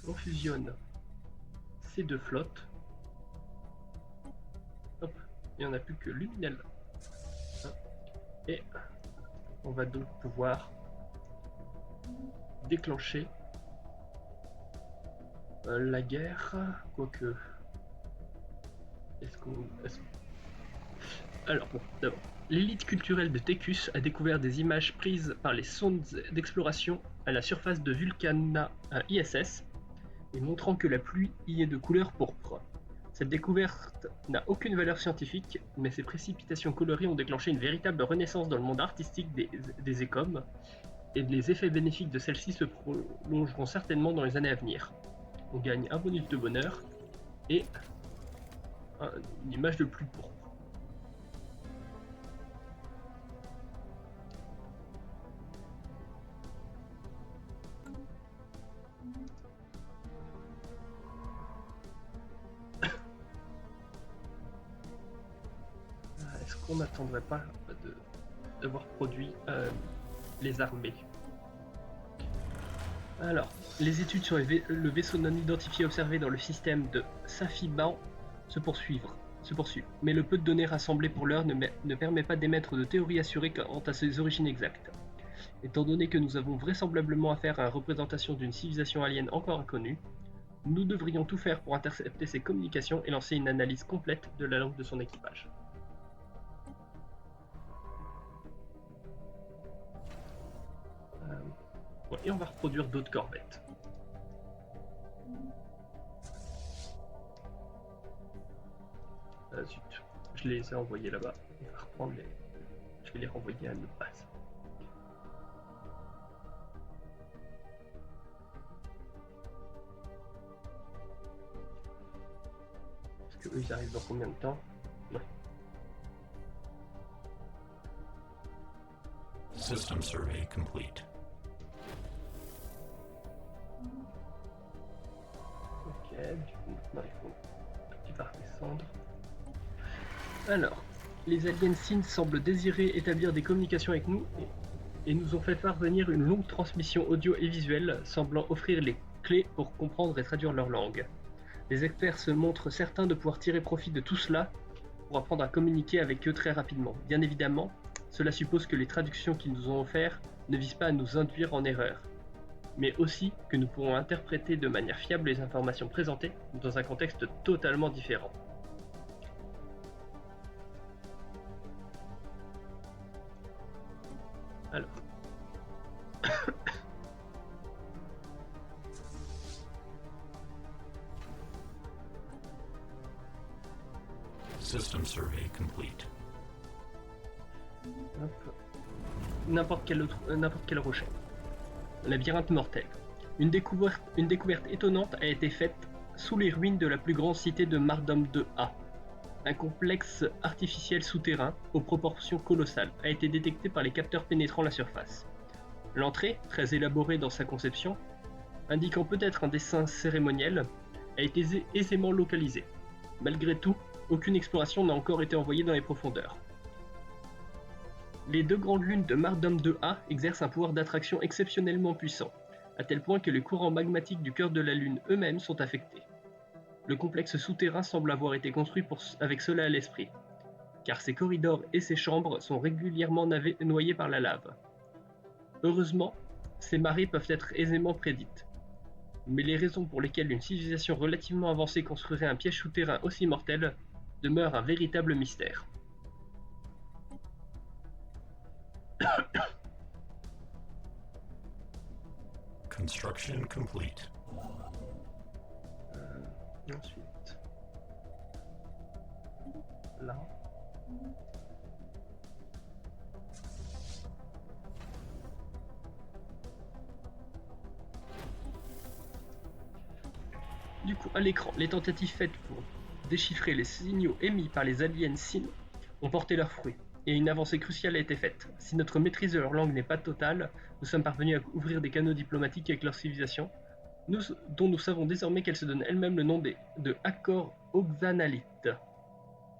on fusionne ces deux flottes. Hop, il n'y en a plus que Luminal. Et on va donc pouvoir déclencher la guerre. Quoique. Alors, bon, d'abord. L'élite culturelle de Tecus a découvert des images prises par les sondes d'exploration à la surface de Vulcana ISS et montrant que la pluie y est de couleur pourpre. Cette découverte n'a aucune valeur scientifique, mais ces précipitations colorées ont déclenché une véritable renaissance dans le monde artistique des écomes, et les effets bénéfiques de celle-ci se prolongeront certainement dans les années à venir. On gagne un bonus de bonheur et une image de pluie pourpre. Est-ce qu'on n'attendrait pas d'avoir produit les armées? Alors, les études sur le vaisseau non identifié observé dans le système de Safi-Ban se poursuivent. se poursuit, mais le peu de données rassemblées pour l'heure ne permet pas d'émettre de théorie assurée quant à ses origines exactes. Étant donné que nous avons vraisemblablement affaire à une représentation d'une civilisation alien encore inconnue, nous devrions tout faire pour intercepter ses communications et lancer une analyse complète de la langue de son équipage. Ouais, et on va reproduire d'autres corvettes. Zut, je les ai envoyés là-bas. On va reprendre les... Je vais les renvoyer à notre base. Parce que eux, ils arrivent dans combien de temps? Ouais. System survey complete. Ok, du coup, maintenant il faut qu'il va redescendre. Alors, les aliens SIN semblent désirer établir des communications avec nous et nous ont fait parvenir une longue transmission audio et visuelle semblant offrir les clés pour comprendre et traduire leur langue. Les experts se montrent certains de pouvoir tirer profit de tout cela pour apprendre à communiquer avec eux très rapidement. Bien évidemment, cela suppose que les traductions qu'ils nous ont offertes ne visent pas à nous induire en erreur, mais aussi que nous pourrons interpréter de manière fiable les informations présentées dans un contexte totalement différent. Alors. System survey complete. N'importe quel rocher. Labyrinthe mortel. Une découverte étonnante a été faite sous les ruines de la plus grande cité de Mardom 2A. Un complexe artificiel souterrain, aux proportions colossales, a été détecté par les capteurs pénétrant la surface. L'entrée, très élaborée dans sa conception, indiquant peut-être un dessin cérémoniel, a été aisément localisée. Malgré tout, aucune exploration n'a encore été envoyée dans les profondeurs. Les deux grandes lunes de Mardom 2A exercent un pouvoir d'attraction exceptionnellement puissant, à tel point que les courants magmatiques du cœur de la Lune eux-mêmes sont affectés. Le complexe souterrain semble avoir été construit avec cela à l'esprit, car ses corridors et ses chambres sont régulièrement noyés par la lave. Heureusement, ces marées peuvent être aisément prédites. Mais les raisons pour lesquelles une civilisation relativement avancée construirait un piège souterrain aussi mortel demeurent un véritable mystère. Construction complete. Et ensuite, là. Du coup, à l'écran, les tentatives faites pour déchiffrer les signaux émis par les aliens SIN ont porté leurs fruits, et une avancée cruciale a été faite. Si notre maîtrise de leur langue n'est pas totale, nous sommes parvenus à ouvrir des canaux diplomatiques avec leur civilisation, dont nous savons désormais qu'elle se donne elle-même le nom de accord oxanalite.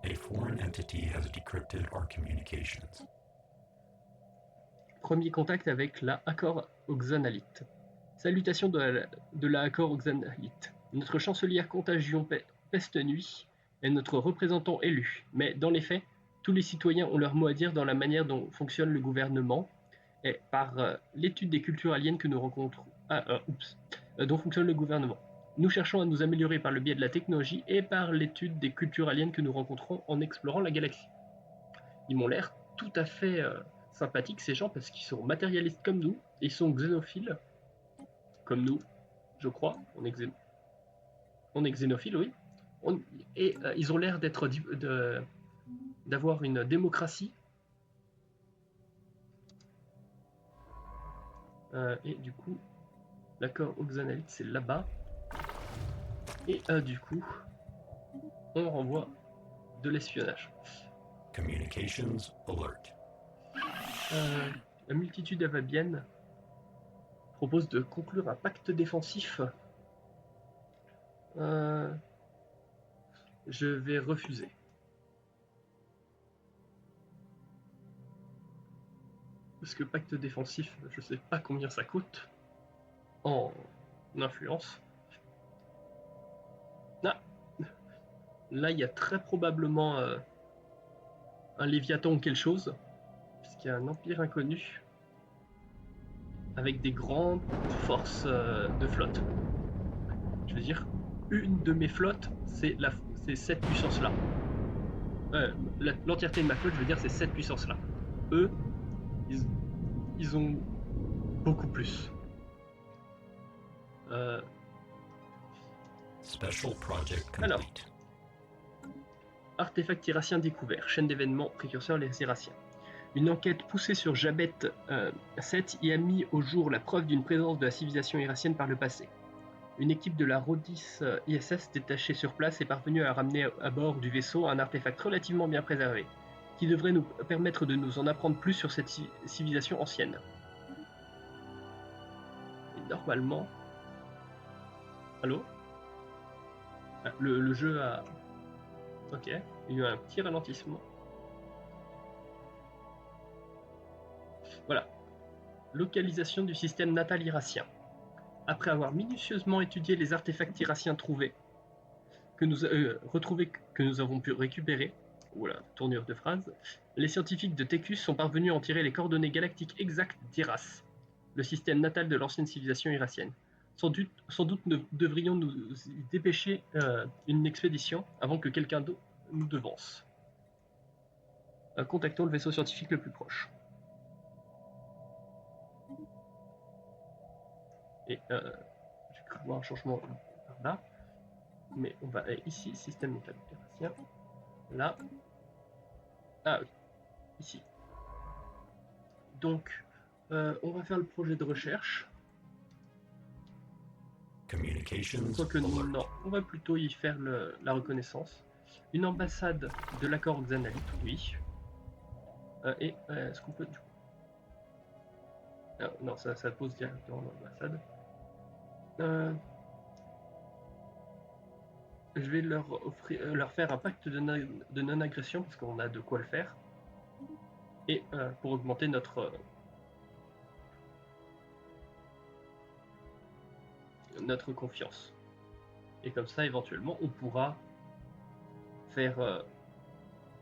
A foreign entity has decrypted our communications. Premier contact avec la accord oxanalite. Salutations de la accord oxanalite. Notre chancelière Contagion Peste Nuit est notre représentant élu, mais dans les faits, tous les citoyens ont leur mot à dire dans la manière dont fonctionne le gouvernement et par l'étude des cultures aliens que nous rencontrons. Dont fonctionne le gouvernement. Nous cherchons à nous améliorer par le biais de la technologie et par l'étude des cultures aliens que nous rencontrons en explorant la galaxie. Ils m'ont l'air tout à fait sympathiques ces gens parce qu'ils sont matérialistes comme nous, et ils sont xénophiles comme nous, je crois. On est xénophiles, oui. Ils ont l'air d'avoir une démocratie. Et du coup, l'accord oxanalite, c'est là-bas. Et du coup, on renvoie de l'espionnage. Communications alert. La multitude avabienne propose de conclure un pacte défensif. Je vais refuser. Parce que pacte défensif, je sais pas combien ça coûte en influence. Ah. Là, il y a très probablement un Léviathan ou quelque chose, puisqu'il y a un empire inconnu avec des grandes forces de flotte. Je veux dire, une de mes flottes, c'est cette puissance-là. L'entièreté de ma flotte, je veux dire, c'est cette puissance-là. Eux, ils ont beaucoup plus. Special project Alors. complete. Artefact irassien découvert, chaîne d'événements précurseurs les Irassiens. Une enquête poussée sur Jabet 7 y a mis au jour la preuve d'une présence de la civilisation irassienne par le passé. Une équipe de la Rhodis ISS détachée sur place est parvenue à ramener à bord du vaisseau un artefact relativement bien préservé, qui devrait nous permettre de nous en apprendre plus sur cette civilisation ancienne. Et normalement... Allô? Le jeu a... Ok, il y a eu un petit ralentissement. Voilà. Localisation du système natal irassien. Après avoir minutieusement étudié les artefacts irassiens trouvés, que nous avons pu récupérer, voilà, tournure de phrase, les scientifiques de Tecus sont parvenus à en tirer les coordonnées galactiques exactes d'Iras, le système natal de l'ancienne civilisation irassienne. Sans doute devrions nous y dépêcher une expédition avant que quelqu'un d'autre nous devance. Contactons le vaisseau scientifique le plus proche. Et j'ai cru voir un changement par là. Mais on va ici, système natal irassien. Là. Ah oui, ici. Donc, on va faire le projet de recherche. Communications Quoique alert. non, on va plutôt y faire la reconnaissance. Une ambassade de l'accord Xanalite, oui. Et est-ce qu'on peut du coup... Ah, non, ça pose directement l'ambassade. Je vais leur faire un pacte de non-agression parce qu'on a de quoi le faire. Et pour augmenter notre confiance. Et comme ça, éventuellement, on pourra faire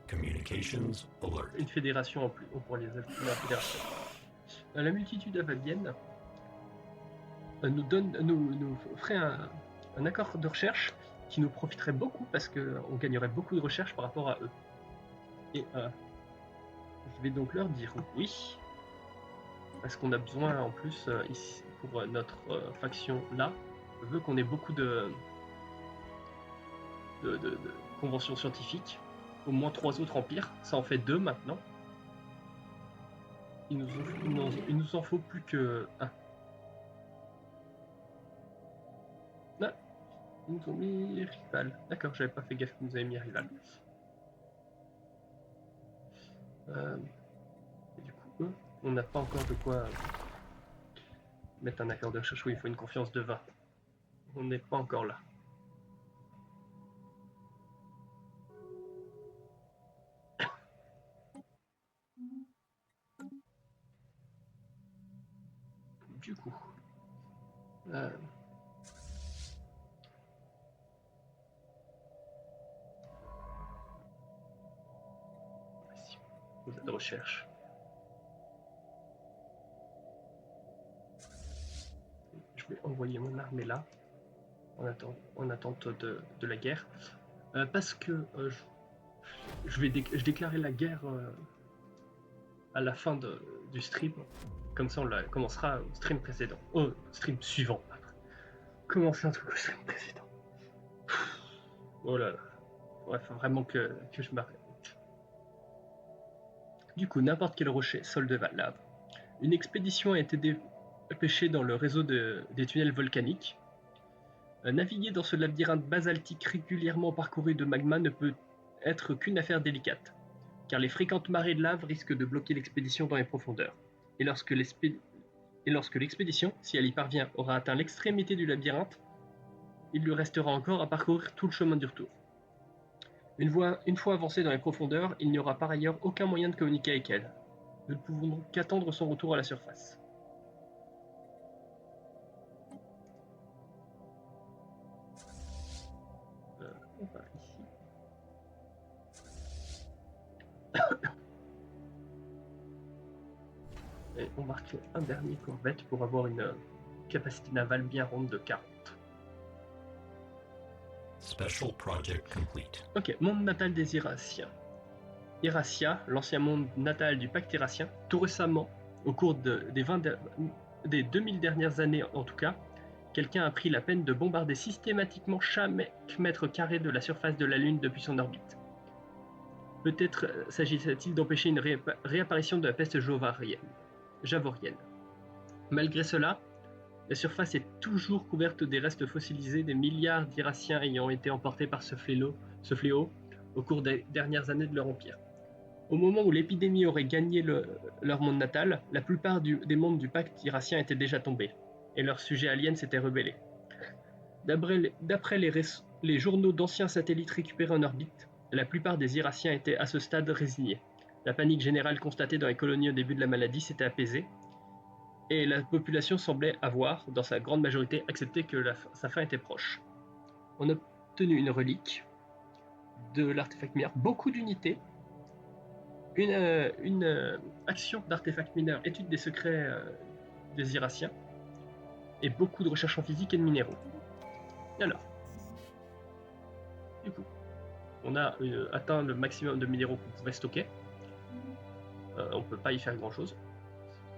Communications alert. une fédération en plus. On pourra les ajouter dans la fédération. La multitude avabienne nous ferait un accord de recherche qui nous profiterait beaucoup parce qu'on gagnerait beaucoup de recherche par rapport à eux. Et je vais donc leur dire oui, parce qu'on a besoin en plus ici pour notre faction là, veut qu'on ait beaucoup de conventions scientifiques, au moins 3 autres empires, ça en fait 2 maintenant. Il nous en faut plus que 1. Ah, ils nous ont mis rival. D'accord, j'avais pas fait gaffe qu'ils nous avaient mis rival. Et du coup, eux, on n'a pas encore de quoi mettre un accord de recherche où il faut une confiance de 20. On n'est pas encore là. Du coup, ici, projet de recherche. Je vais envoyer mon armée là, en attente de la guerre, parce que je déclarerai la guerre à la fin du stream. Comme ça, on la commencera au stream précédent. Au stream suivant. Commencer un truc au stream précédent. Oh là là. Ouais, faut vraiment que je m'arrête. Du coup, n'importe quel rocher, sol de lave. Une expédition a été dépêchée dans le réseau des tunnels volcaniques. Naviguer dans ce labyrinthe basaltique régulièrement parcouru de magma ne peut être qu'une affaire délicate, car les fréquentes marées de lave risquent de bloquer l'expédition dans les profondeurs. Et lorsque l'expédition, si elle y parvient, aura atteint l'extrémité du labyrinthe, il lui restera encore à parcourir tout le chemin du retour. Une fois avancé dans les profondeurs, il n'y aura par ailleurs aucun moyen de communiquer avec elle. Nous ne pouvons donc qu'attendre son retour à la surface. On va ici. fabriquons un dernier corvette pour avoir une capacité navale bien ronde de 40. Special project complete. Ok, monde natal des Irassiens. Irassia, l'ancien monde natal du pacte Irassien, tout récemment, au cours des 2000 dernières années en tout cas, quelqu'un a pris la peine de bombarder systématiquement chaque mètre carré de la surface de la Lune depuis son orbite. Peut-être s'agissait-il d'empêcher une réapparition de la peste javorienne. Malgré cela, la surface est toujours couverte des restes fossilisés des milliards d'Irassiens ayant été emportés par ce fléau au cours des dernières années de leur empire. Au moment où l'épidémie aurait gagné leur monde natal, la plupart des mondes du pacte irassien étaient déjà tombés, et leurs sujets aliens s'étaient rebellés. D'après les journaux d'anciens satellites récupérés en orbite, la plupart des Irassiens étaient à ce stade résignés. La panique générale constatée dans les colonies au début de la maladie s'était apaisée, et la population semblait avoir, dans sa grande majorité, accepté que sa fin était proche. On a obtenu une relique de l'artefact mineur, beaucoup d'unités, une action d'artefact mineur, étude des secrets des Irassiens, et beaucoup de recherches en physique et de minéraux. Alors, du coup, on a atteint le maximum de minéraux qu'on pouvait stocker. On peut pas y faire grand chose.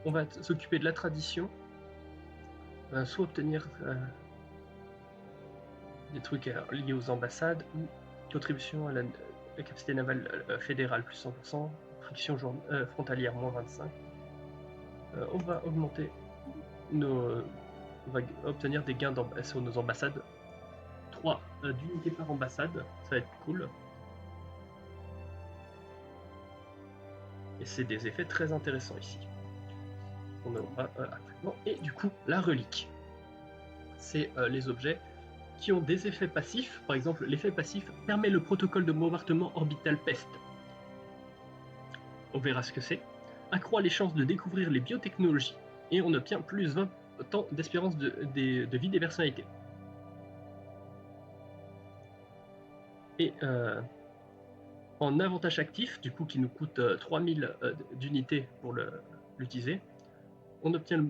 On va s'occuper de la tradition, soit obtenir des trucs liés aux ambassades ou contribution à la capacité navale fédérale plus 100%, friction frontalière moins 25. On va augmenter on va obtenir des gains sur nos ambassades. 3 d'unités par ambassade, ça va être cool. Et c'est des effets très intéressants ici. On aura actuellement. Et du coup, la relique. C'est les objets qui ont des effets passifs. Par exemple, l'effet passif permet le protocole de bombardement orbital PEST. On verra ce que c'est. Accroît les chances de découvrir les biotechnologies. Et on obtient plus 20 ans d'espérance de vie des personnalités. Et en avantage actif, du coup qui nous coûte 3000 d'unités pour l'utiliser, on obtient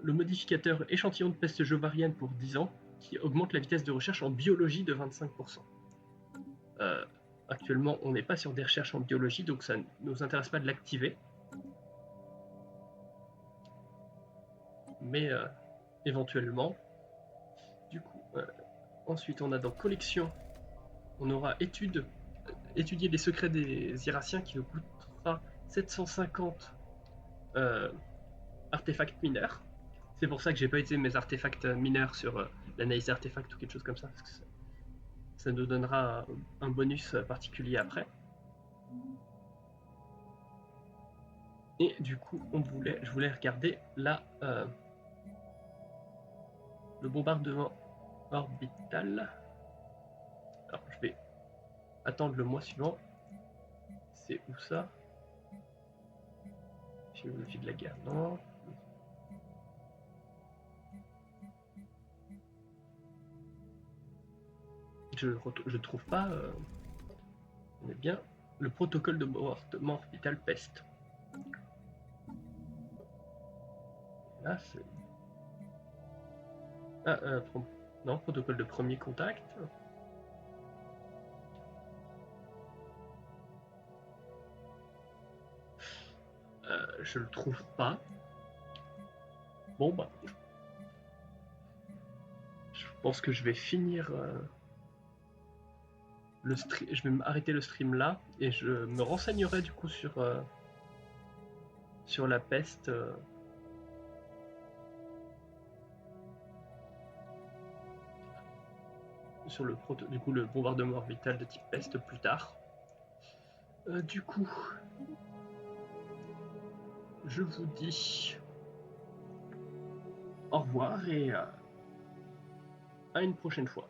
le modificateur échantillon de peste javorienne pour 10 ans, qui augmente la vitesse de recherche en biologie de 25%. Actuellement, on n'est pas sur des recherches en biologie, donc ça ne nous intéresse pas de l'activer. Mais éventuellement, du coup, ensuite on a dans collection, on aura étudier les secrets des Irassiens qui nous coûtera 750 artefacts mineurs. C'est pour ça que j'ai pas utilisé mes artefacts mineurs sur l'analyse d'artefacts ou quelque chose comme ça, parce que ça nous donnera un bonus particulier après. Et du coup, je voulais regarder là le bombardement orbital. Alors, je vais attendre le mois suivant. C'est où ça? Géographie de la guerre, non. Je trouve pas. On est bien. Le protocole de bombardement orbital PEST. Là, c'est. Ah, non, protocole de premier contact. Je le trouve pas. Bon bah. Je pense que je vais finir le stream. Je vais arrêter le stream là et je me renseignerai du coup sur la peste. Sur le bombardement orbital de type peste plus tard. Du coup, je vous dis au revoir et à une prochaine fois.